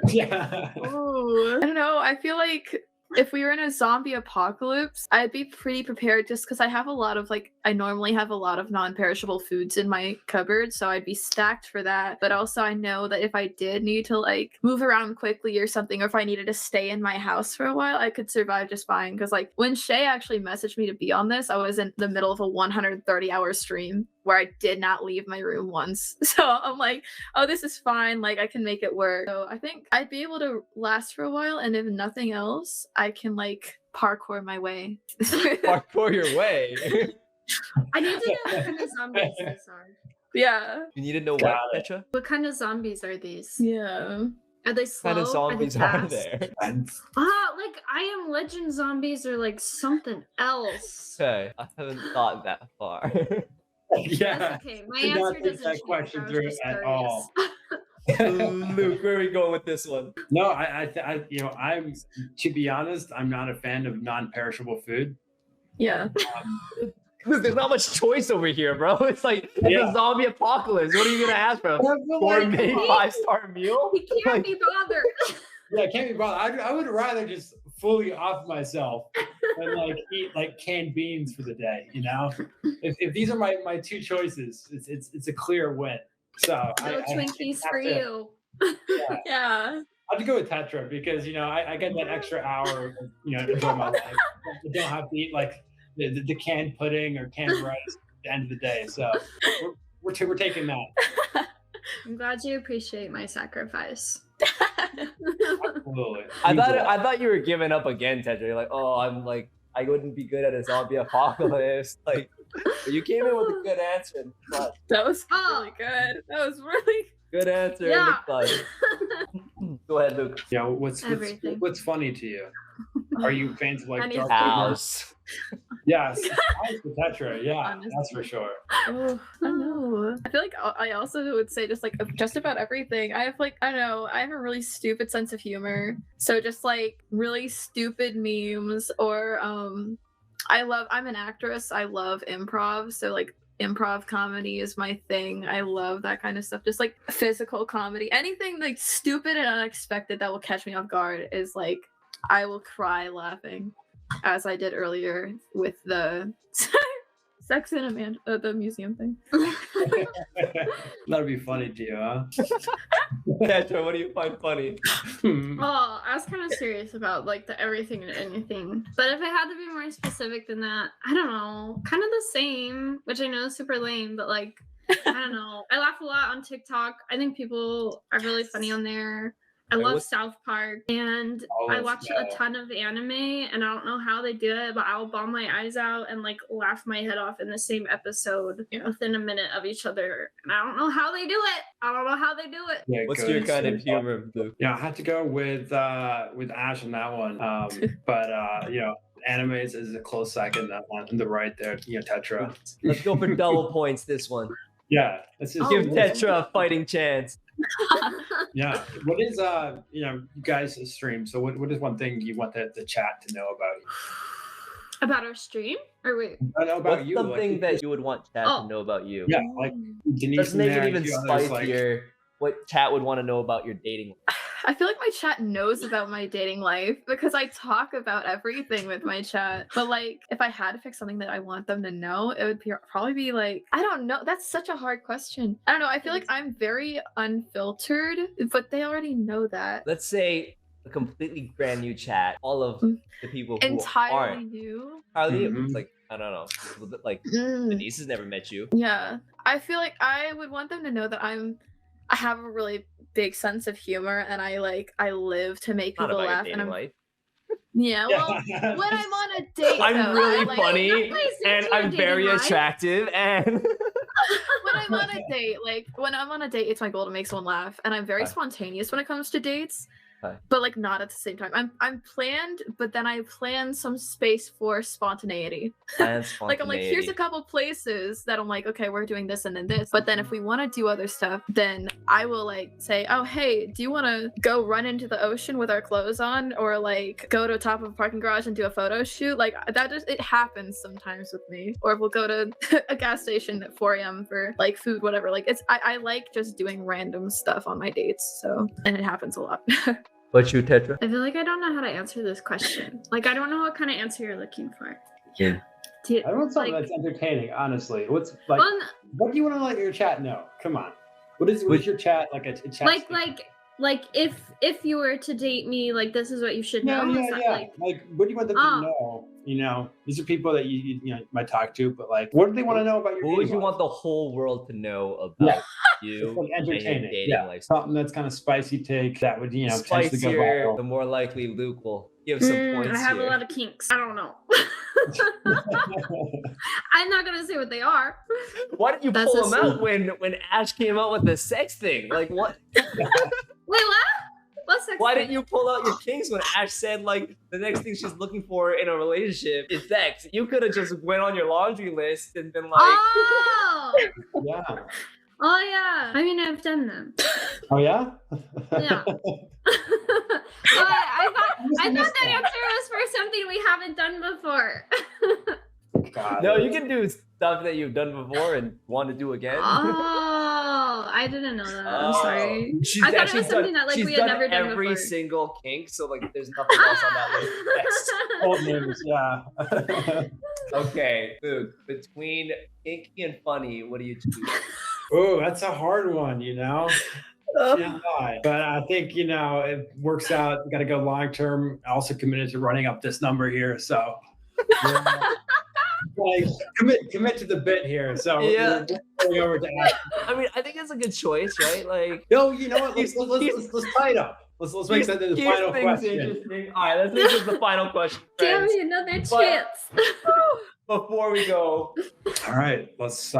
Yeah. Ooh. I don't know. I feel like if we were in a zombie apocalypse, I'd be pretty prepared just because I have a lot of I normally have a lot of non-perishable foods in my cupboard, so I'd be stacked for that. But also I know that if I did need to move around quickly or something, or if I needed to stay in my house for a while, I could survive just fine. Because when Shay actually messaged me to be on this, I was in the middle of a 130-hour stream where I did not leave my room once. So I'm like, oh, this is fine. I can make it work. So I think I'd be able to last for a while. And if nothing else, I can parkour my way. Parkour your way. I need to know what kind of zombies these are. Yeah. You need to know Got what, it. Petra? What kind of zombies are these? Yeah. Are they slow? What kind of zombies are they are fast? there? I Am Legend zombies or something else. Okay, I haven't thought that far. Yeah. That's okay. My Did not answer think doesn't that change. question I was through just at curious. all. Luke, where are we going with this one? No, I'm to be honest, I'm not a fan of non-perishable food. Yeah. Luke, there's not much choice over here, bro. It's it's Yeah. a zombie apocalypse. What are you gonna ask for? A I feel gourmet like- 5-star meal? He can't be bothered. Yeah, I can't be bothered. I would rather just fully off myself and eat canned beans for the day. If these are my two choices, it's a clear win. So No Twinkies have for to- you. Yeah. Yeah. I have to go with Tetra because I get that extra hour of enjoy my life. I don't have to eat the canned pudding or canned rice at the end of the day. So we're taking that. I'm glad you appreciate my sacrifice. Absolutely. I thought you were giving up again, Tetra. You're like, oh, I wouldn't be good at a zombie apocalypse. But you came in with a good answer. But That was Oh. really good. That was really good answer. Yeah. Go ahead, Luke. Everything. What's funny to you? Are you fans of Any dark food. humor? House. Yes, house with Tetra. Yeah, Honestly. that's for sure. Oh, I know. I feel like I also would say just about everything. I have I don't know, I have a really stupid sense of humor. So just really stupid memes or I'm an actress. I love improv. So improv comedy is my thing. I love that kind of stuff. Just physical comedy. Anything stupid and unexpected that will catch me off guard is I will cry laughing, as I did earlier with the Sex in the museum thing. That'd be funny to you, huh? Tetra, what do you find funny? Oh, I was kind of serious about the everything and anything. But if I had to be more specific than that, I don't know. Kind of the same, which I know is super lame, but I don't know. I laugh a lot on TikTok. I think people are really funny on there. I Wait, love what's- South Park, and I watch a ton of anime, and I don't know how they do it, but I'll bawl my eyes out and like laugh my head off in the same episode within a minute of each other. And I don't know how they do it. I don't know how they do it. Yeah, What's good. your kind of humor, Luke? Yeah, I had to go with Ash on that one. But you know, anime is a close second. That one on the right there, you know, Tetra. Let's go for double points this one. Yeah, it's just Give Tetra a fighting chance. Yeah. What is you know, you guys stream? So what is one thing you want the chat to know about you? About our stream? Or wait. I know about What's you. something like, that you would want chat to know about you? yeah, like Denise. Let's make it and even a few others, like- spicier. What chat would want to know about your dating life? I feel like my chat knows about my dating life because I talk about everything with my chat. But like, if I had to pick something that I want them to know, it would probably be like, I don't know. That's such a hard question. I don't know. I feel like I'm very unfiltered, but they already know that. Let's say a completely brand new chat. All of the people who Entirely aren't new. entirely Mhm. it's like I don't know. Like Mm. Denise has never met you. Yeah. I feel like I would want them to know that I have a really big sense of humor and I live to make Not people about your laugh. dating And life. yeah, well, when I'm on a date, I'm though, really I like- funny plays and into your I'm very dating life. attractive and when I'm on a date, like when I'm on a date, it's my goal to make someone laugh, and I'm very Right. spontaneous when it comes to dates. Right. But like not at the same time. I'm planned, but then I plan some space for spontaneity. Like I'm like, here's a couple places that I'm like, okay, we're doing this and then this. But then if we want to do other stuff, then I will like say, oh hey, do you want to go run into the ocean with our clothes on, or like go to the top of a parking garage and do a photo shoot? Like that just it happens sometimes with me. Or we'll go to a gas station at 4 a.m. for like food, whatever. Like I like just doing random stuff on my dates. So and it happens a lot. But you, Tetra? I feel like I don't know how to answer this question. Like I don't know what kind of answer you're looking for. Yeah. Do you, I want something like, that's entertaining, honestly. What's like well, what do you want to let your chat know? Come on. What is your chat like a chat? like if you were to date me, like this is what you should know. Is that, Like what do you want them to know? You know, these are people that you know might talk to, but like, what do they want to know about your? What would dating you life? want the whole world to know about you Like and your entertaining, dating yeah. life? Something that's kind of spicy take that would potentially go Spicier, the viral. more likely Luke will give some points I have here. a lot of kinks. I don't know. I'm not gonna say what they are. Why didn't you That's pull a them out when Ash came out with the sex thing? Like what? Wait, what? What's sex? Why didn't you pull out your kinks when Ash said like the next thing she's looking for in a relationship is sex? You could have just went on your laundry list and been like, Oh, Yeah. oh yeah. I mean, I've done them. Oh yeah. Yeah. But I thought that answer was for something we haven't done before. God. no, you can do stuff that you've done before and want to do again. Oh, I didn't know that. I'm Oh. sorry. She's I thought it actually was something done, that, like, she's we had done never done every before. single kink, so like there's nothing else on that list. Next. Old news, yeah. Okay, Luke, between kinky and funny, what do you choose? Oh, that's a hard one, you know. Can't lie. But I think it works out. Got to go long term. Also committed to running up this number here, so like commit to the bit here. So Yeah. we're going over to Ash. I mean, I think it's a good choice, right? Like, No, you know what? Let's tie it up. Let's make that the here's final things question. interesting. All right, let's make this the final question, Give friends. me another But- chance. Before we go, All right, let's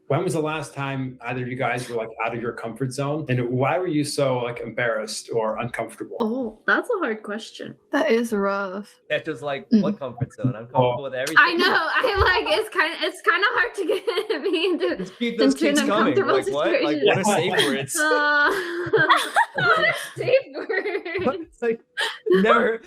when was the last time either of you guys were like out of your comfort zone, and why were you so like embarrassed or uncomfortable? Oh, that's a hard question. That is rough. that's just like what comfort zone? I'm comfortable with everything. I know. I like it's kind of hard to get me into. Just keep those Into an kinks coming. uncomfortable Like what? Like what are situation. safe words? What a safe word. It's like never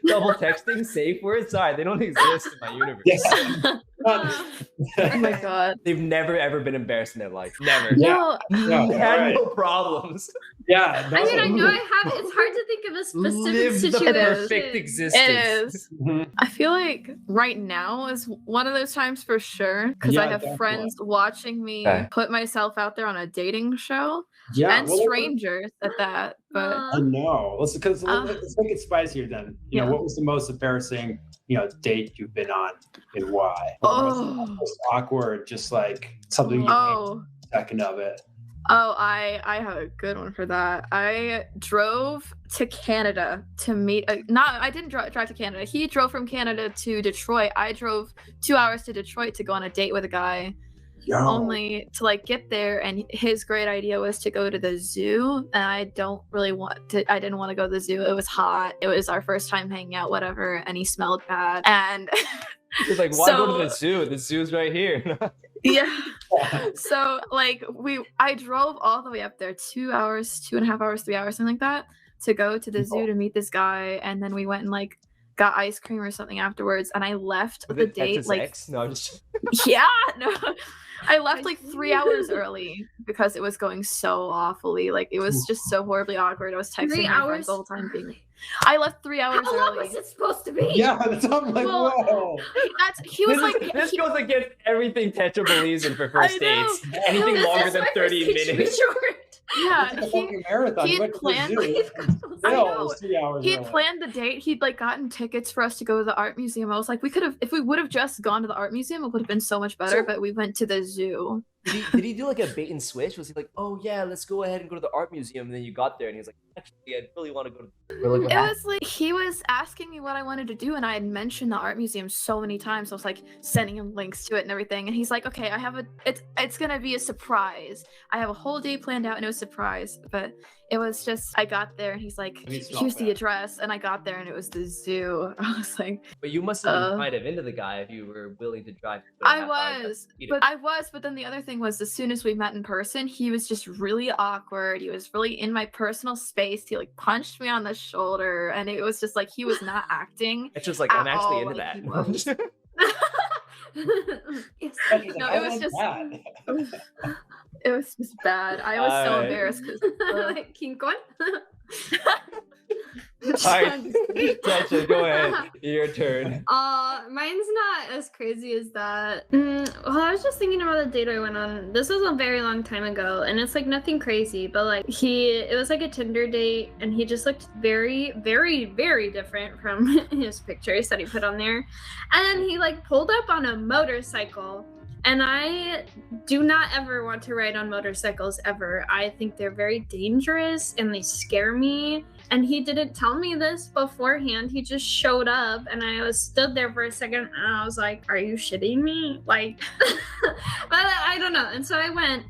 double texting safe words. Sorry, they don't exist in my universe. Yeah. Oh my god. They've never ever been embarrassed in their life. Never. Yeah. No, They had alright. no problems. Yeah. I mean, I know I have. It's hard to think of a specific Live the situation. perfect existence. it is. Mhm. I feel like right now is one of those times for sure because Yeah, I have definitely. friends watching me Okay. put myself out there on a dating show. Yeah, and well, strangers at that. But I know. Let's make it spicier then. You know, Yeah. what was the most embarrassing, date you've been on and why? Oh. Most awkward, just like something you hate oh. a second of it. Oh, I have a good one for that. I drove to Canada to meet. I didn't drive to Canada. He drove from Canada to Detroit. I drove 2 hours to Detroit to go on a date with a guy. Yo. Only to like get there, and his great idea was to go to the zoo. And I didn't want to go to the zoo. It was hot. It was our first time hanging out, whatever. And he smelled bad. And He's like, why go to the zoo? The zoo's right here. Yeah. So like I drove all the way up there, 2 hours, 2.5 hours, 3 hours, something like that, to go to the zoo to meet this guy, and then we went and like got ice cream or something afterwards, and I left the date like X? No, I'm just yeah, no. I left like 3 hours early because it was going so awfully. Like it was just so horribly awkward. I was texting my friends the whole time being I left 3 hours How long early. was it supposed to be? Yeah, that's I'm like, Well, whoa. He was this goes against everything Tetra believes in for first dates. Anything This longer is than my 30 first date minutes. short. yeah, It's a fucking marathon. he You had went to the planned- zoo. I Still, know. it was 3 hours He had early. planned the date. He'd like gotten tickets for us to go to the art museum. I was like, if we would have just gone to the art museum, it would have been so much better. But we went to the zoo. Did he do like a bait and switch? Was he like, oh yeah, let's go ahead and go to the art museum? And then you got there and he was like, actually, I really want to go to We're like, It was like he was asking me what I wanted to do, and I had mentioned the art museum so many times. I was like sending him links to it and everything, and he's like, "Okay, it's gonna be a surprise. I have a whole day planned out, and it was a surprise." But it was just I got there, and he's like, "Here's the address," and I got there, and it was the zoo. I was like, But you must have been kind of into the guy if you were willing to drive. I was, but then the other thing was, as soon as we met in person, he was just really awkward. He was really in my personal space. He like punched me on the shoulder, and it was just like he was not acting. It's just like I'm at actually all into like he that. was. Yes. No, it was just it was just bad. I was so Alright. embarrassed because Like King Kong. Alright, Tetra, go ahead. Your turn. Mine's not as crazy as that. Well, I was just thinking about the date I went on. This was a very long time ago, and it's like nothing crazy, but like it was like a Tinder date, and he just looked very, very, very different from his pictures that he put on there. And he like pulled up on a motorcycle. And I do not ever want to ride on motorcycles ever. I think they're very dangerous and they scare me. And he didn't tell me this beforehand. He just showed up, and I stood there for a second, and I was like, "Are you shitting me?" Like, but I don't know. And so I went,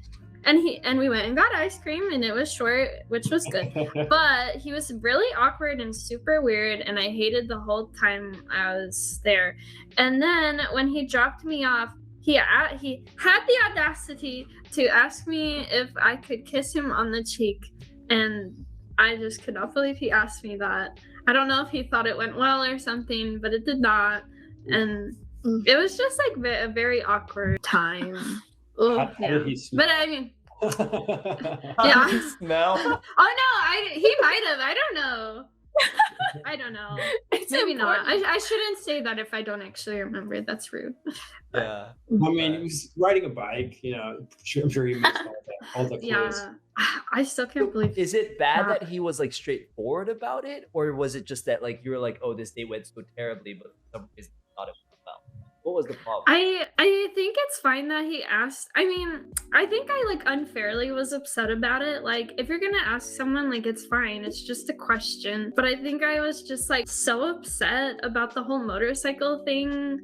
and we went and got ice cream, and it was short, which was good. But he was really awkward and super weird, and I hated the whole time I was there. And then when he dropped me off, he had the audacity to ask me if I could kiss him on the cheek, and I just could not believe he asked me that. I don't know if he thought it went well or something, but it did not, and it was just like a very awkward time. How did he smell? But I mean, How did he smell? oh no, he might have. I don't know. I don't know. It's Maybe not. important. I shouldn't say that if I don't actually remember. That's rude. Yeah. I mean, he was riding a bike, I'm sure he missed all the clues. Yeah, I still can't believe. Is it bad that he was like straightforward about it, or was it just that like you were like, oh, this date went so terribly, but for some reason you thought it went well? What was the problem? I think it's fine that he asked. I mean, I think I like unfairly was upset about it. Like, if you're gonna ask someone, like, it's fine. It's just a question. But I think I was just like so upset about the whole motorcycle thing.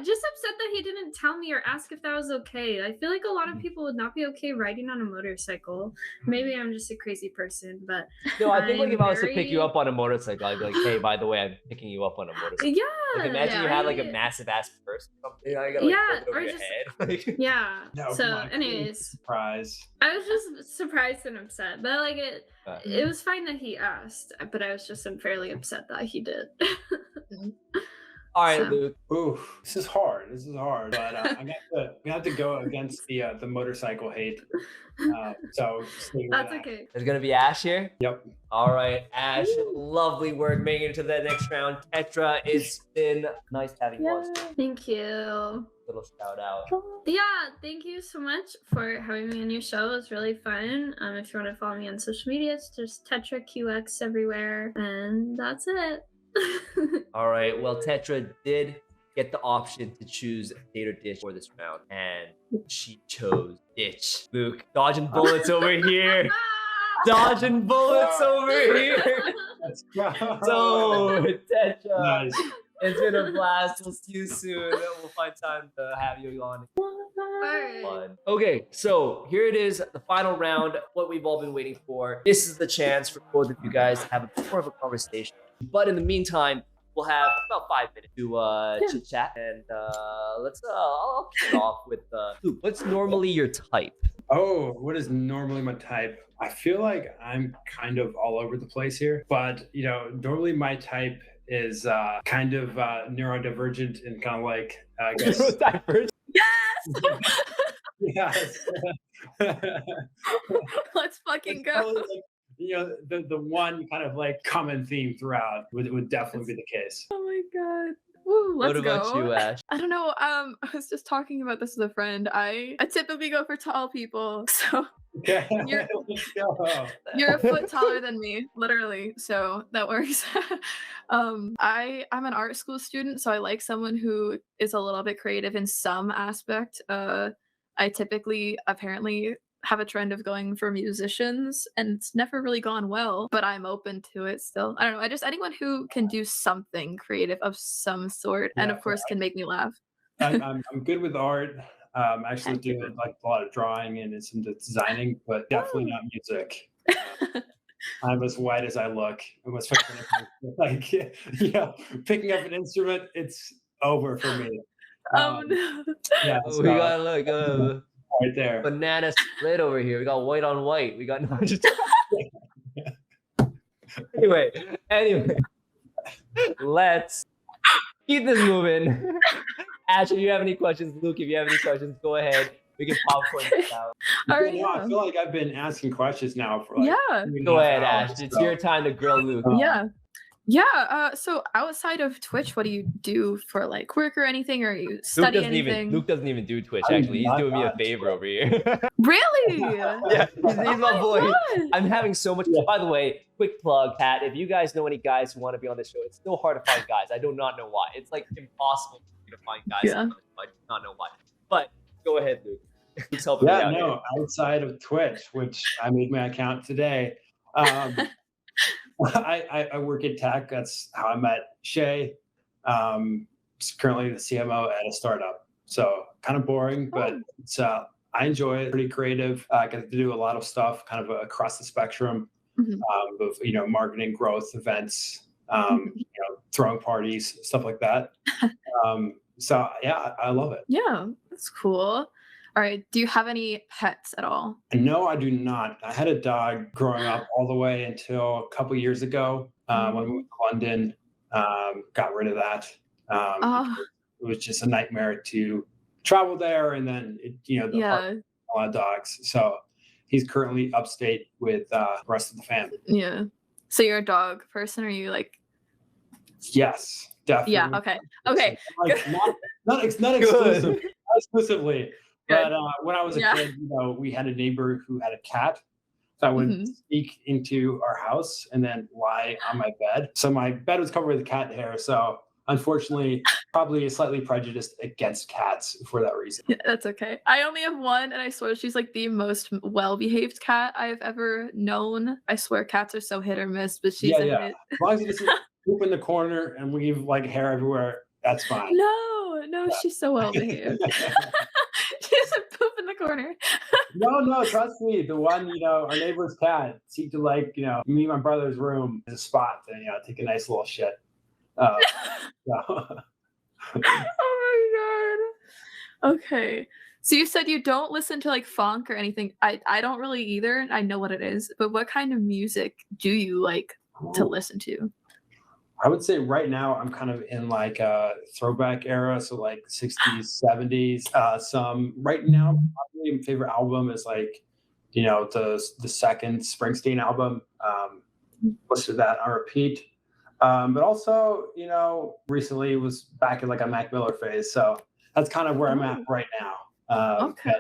Just upset that he didn't tell me or ask if that was okay. I feel like a lot of people would not be okay riding on a motorcycle. Maybe I'm just a crazy person, but No, I think like I'm if I was to pick very- you up on a motorcycle, I'd be like, hey, by the way, I'm picking you up on a motorcycle. yeah. Like imagine you had like a I- massive ass purse or something. I gotta like Yeah, hold it over or your just- head. Yeah. No, come So, on, anyways, surprise. I was just surprised and upset, but like it Right. it was fine that he asked, but I was just unfairly upset that he did. All right, So- Luke. Ooh, this is hard. But I'm gonna have to go against the motorcycle hate. So stay with That's that. okay. There's gonna be Ash here. Yep. All right, Ash. Lovely work making it to the next round. Tetra, it's been nice having you on. Thank you. little shout out. Yeah, thank you so much for having me on your show. It was really fun. If you want to follow me on social media, it's just Tetra QX everywhere, and that's it. All right. Well, Tetra did get the option to choose date or ditch for this round, and she chose ditch. Luke, dodging bullets over here. Dodging bullets over here. Let's go. So, Tetra, Nice. it's been a blast. We'll see you soon. We'll find time to have you on. Fun. Okay, so here it is, the final round, what we've all been waiting for. This is the chance for both of you guys to have a bit more of a conversation. But in the meantime, we'll have about 5 minutes to chit chat, and I'll kick it off with Luke. What's normally your type? Oh, what is normally my type? I feel like I'm kind of all over the place here, but normally my type is kind of neurodivergent and kind of like I guess. Neurodivergent. Yes. Let's fucking go. Probably, like, the one kind of like common theme throughout would definitely be the case. Oh my god. Woo, let's What about go. you, Ash? I don't know. I was just talking about this with a friend. I typically go for tall people. So Okay. You're- Let's go. you're a foot taller than me, literally. So that works. I'm an art school student, so I like someone who is a little bit creative in some aspect. I typically apparently have a trend of going for musicians, and it's never really gone well, but I'm open to it still. I don't know. I just anyone who can do something creative of some sort, and Yeah, of course can make me laugh. I'm good with art. I actually do like a lot of drawing and some designing, but definitely not music. I'm as white as I look. I'm like, picking up an instrument, it's over for me. No. Yeah, We got look right there. banana split over here. We got white on white. We got no. Anyway, let's keep this moving. Ash, if you have any questions, Luke, if you have any questions, go ahead. We can popcorn this out. All right. I feel like I've been asking questions now for like Yeah. 2.5 Go ahead, hours, Ash. It's so- your time to grill Luke. Yeah. So outside of Twitch, what do you do for like work or anything, or you study anything? Luke doesn't even do Twitch. I'm Actually, he's not doing me a on favor Twitch. over here. Really? Yeah, he's my boy. God. I'm having so much. By the way, quick plug, Pat. If you guys know any guys who want to be on the show, it's still hard to find guys. I do not know why. It's like impossible to find guys. Yeah. I do not know why. But go ahead, Luke. He's helping me Yeah, out no, outside of Twitch, which I made my account today. I work in tech. That's how I met Shay. Currently the CMO at a startup. So kind of boring, but it's I enjoy it. Pretty creative. I get to do a lot of stuff kind of across the spectrum Mhm. of marketing, growth, events, throwing parties, stuff like that. So yeah, I love it. Yeah, that's cool. All right. Do you have any pets at all? No, I do not. I had a dog growing up all the way until a couple years ago when we went to London. Got rid of that. Oh, It was just a nightmare to travel there, and then yeah. a lot of dogs. So he's currently upstate with the rest of the family. Yeah. So you're a dog person, or are you like? Yes, definitely. Yeah. Okay. Okay. Like, not exclusive, not exclusively. Good. But when I was a Yeah. kid, we had a neighbor who had a cat. So I would Mhm. sneak into our house and then lie on my bed. So my bed was covered with cat hair. So unfortunately, probably slightly prejudiced against cats for that reason. Yeah, that's okay. I only have one, and I swear she's like the most well-behaved cat I've ever known. I swear cats are so hit or miss, but she's a hit. As long as it doesn't poop in the corner and leave like hair everywhere, that's fine. No, she's so well-behaved. She doesn't poop in the corner. No, trust me. The one, our neighbor's cat seemed to like, me and my brother's room is a spot to, take a nice little shit. So. Oh my god. Okay. So you said you don't listen to like funk or anything. I don't really either. I know what it is, but what kind of music do you like to listen to? I would say right now I'm kind of in like a throwback era, so like 60s, 70s. Some right now, probably my favorite album is like, the second Springsteen album. Listen to that on repeat. But also, recently was back in like a Mac Miller phase. So that's kind of where I'm at right now. Okay.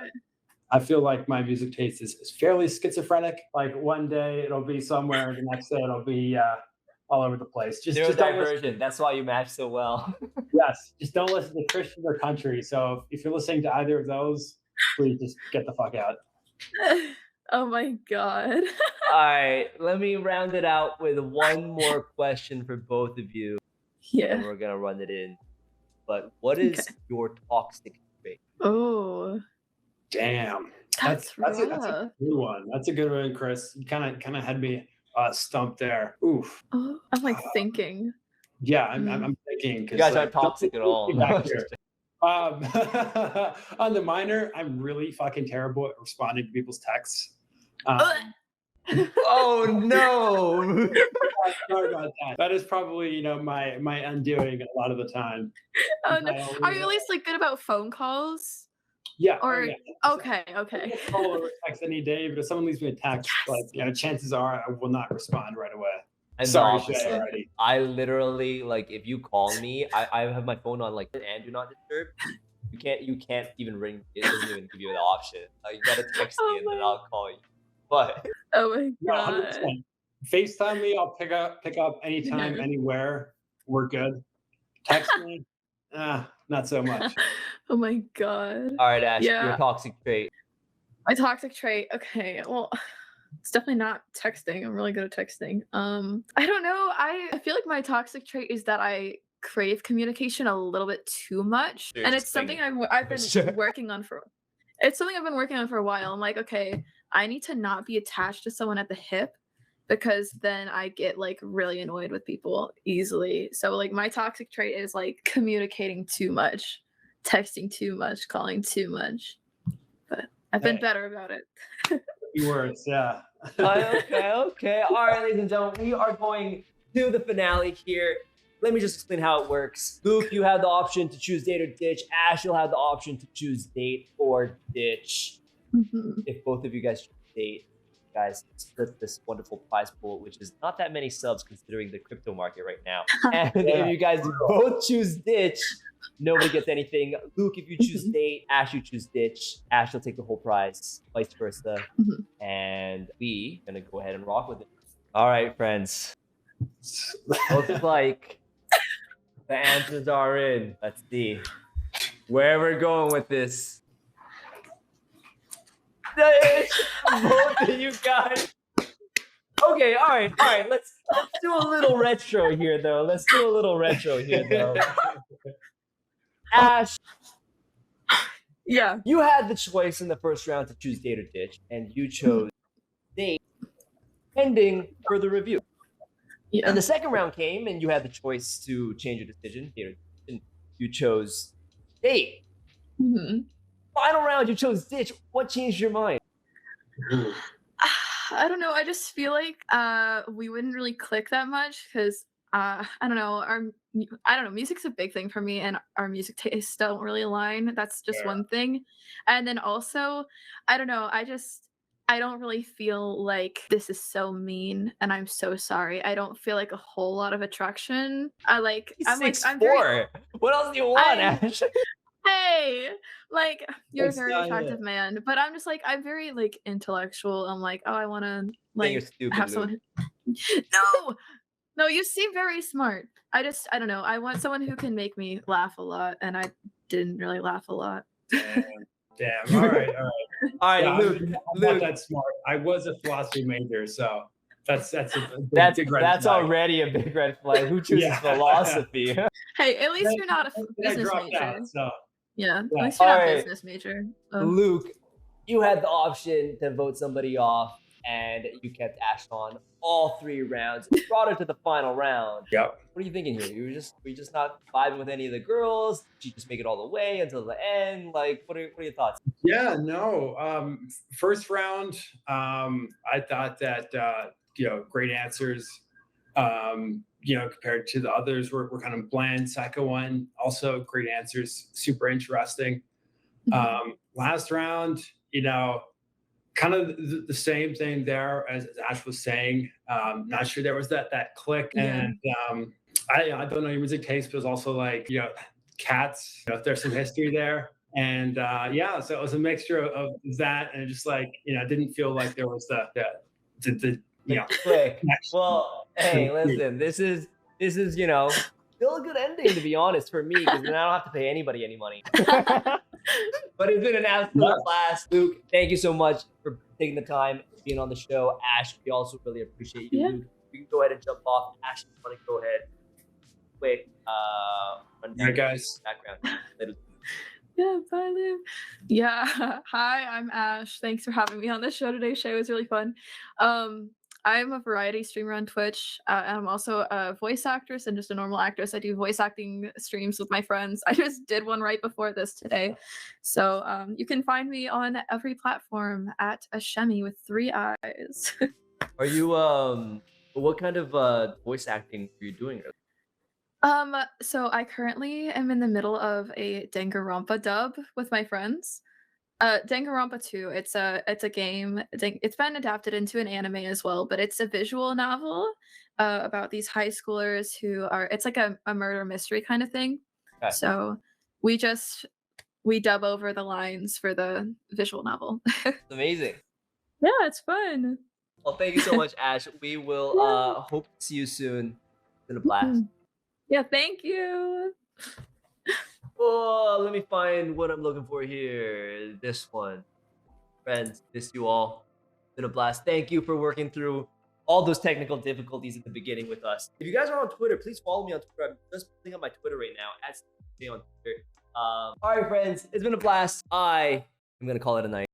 I feel like my music taste is fairly schizophrenic. Like one day it'll be somewhere, and the next day it'll be all over the place. Just don't listen. Neurodivergent. That's why you match so well. Yes, just don't listen to Christian or country. So if you're listening to either of those, please just get the fuck out. Oh my god. All right, let me round it out with one more question for both of you, and Yeah. we're gonna run it in. But what is your toxic trait? Oh, Damn, that's that's a rough. good one. That's a good one, Chris. You kind of had me stumped there. Oof. Oh, I'm like thinking. Yeah, I'm thinking. You guys aren't toxic at all. Back here. On the minor, I'm really fucking terrible at responding to people's texts. Oh no! Sorry about that. That is probably my undoing a lot of the time. Oh no. Are you at least like good about phone calls? Yeah. Or yeah. okay. I can call or text any day, but if someone leaves me a text, chances are I will not respond right away. And Sorry, the Shay, opposite. already. I literally, like, if you call me, I have my phone on like and do not disturb. You can't even ring. It doesn't even give you the option. Like, you gotta text me and then I'll call you. But Oh my No, god. 100%. FaceTime me. I'll pick up anytime, anywhere. We're good. Text me. Not so much. Oh my god. all right, Ash, Yeah. your toxic trait. My toxic trait. Okay. Well, it's definitely not texting. I'm really good at texting. I don't know. I feel like my toxic trait is that I crave communication a little bit too much, You're and just it's something thinking. I've been working on for. It's something I've been working on for a while. I'm like, okay, I need to not be attached to someone at the hip, because then I get like really annoyed with people easily. So like my toxic trait is like communicating too much, texting too much, calling too much. But I've been better about it. Few words, yeah. Okay. All right, ladies and gentlemen, we are going to the finale here. Let me just explain how it works. Luke, you have the option to choose date or ditch. Ash, you'll have the option to choose date or ditch. If both of you guys choose date, you guys split this wonderful prize pool, which is not that many subs considering the crypto market right now. And if you guys both choose ditch, nobody gets anything. Luke, if you choose date, Ash, you choose ditch. Ash will take the whole prize, vice versa. And we gonna go ahead and rock with it. All right, friends. Looks like the answers are in. Let's see where we're going with this. Both of you guys. Okay, all right. Let's do a little retro here, though. Ash, Yeah. you had the choice in the first round to choose date or ditch, and you chose date, pending further review. Yeah. And the second round came, and you had the choice to change your decision, date or ditch, and you chose date. Final round, you chose ditch. What changed your mind? I don't know. I just feel like we wouldn't really click that much because I don't know. Music's a big thing for me, and our music tastes don't really align. That's just one thing. And then also, I don't know. I don't really feel like this is so mean, and I'm so sorry. I don't feel like a whole lot of attraction. I'm 6'4". What else do you want, Ash? Hey, like you're That's a very not attractive man, but I'm just like I'm very like intellectual. I'm like, oh, I want to like You're stupid, have Luke. someone. No, you seem very smart. I don't know. I want someone who can make me laugh a lot, and I didn't really laugh a lot. Damn. All right. All right, Yeah, Luke. I'm not that smart. I was a philosophy major, so that's big red That's flag. already a big red flag. Who chooses philosophy? Hey, at least you're not a I business dropped major. out, so Yeah, at Yeah. least you're not a Alright. business major. Luke, you had the option to vote somebody off, and you kept Ash on all 3 rounds. You brought her to the final round. Yep. What are you thinking here? Were you just not vibing with any of the girls? Did you just make it all the way until the end? Like, what are your thoughts? Yeah, no. First round, I thought that great answers. Compared to the others were kind of bland. Second one, also great answers, super interesting. Last round, kind of the same thing there as Ash was saying. Not sure there was that click, and I don't know your music taste, but it was also like cats. There's some history there. And yeah, so it was a mixture of that and just like, it didn't feel like there was the Quick. connection. Well, hey, listen, this is still a good ending, to be honest, for me, because then I don't have to pay anybody any money. But it's been an absolute blast. Luke, thank you so much for taking the time being on the show. Ash, we also really appreciate you. Yeah. Luke, you can go ahead and jump off. Ash, you want to go ahead? Quick, Yeah, guys. background. Yeah, bye, Luke. Yeah. Hi, I'm Ash. Thanks for having me on the show today. Show was really fun. I'm a variety streamer on Twitch, and I'm also a voice actress and just a normal actress. I do voice acting streams with my friends. I just did one right before this today. So you can find me on every platform at Ashemi with 3 eyes. Are you what kind of voice acting are you doing? So I currently am in the middle of a Danganronpa dub with my friends. Danganronpa 2, it's a game. It's been adapted into an anime as well, but it's a visual novel about these high schoolers who are, it's like a murder mystery kind of thing. Okay. So we dub over the lines for the visual novel. It's amazing. Yeah, it's fun. Well, thank you so much, Ash. We will hope to see you soon. It's been a blast. Yeah, thank you. Oh, let me find what I'm looking for here. This one. Friends, miss you all. It's been a blast. Thank you for working through all those technical difficulties at the beginning with us. If you guys are on Twitter, please follow me on Twitter. I'm just putting up my Twitter right now. @on Twitter. All right, friends, it's been a blast. I am going to call it a night.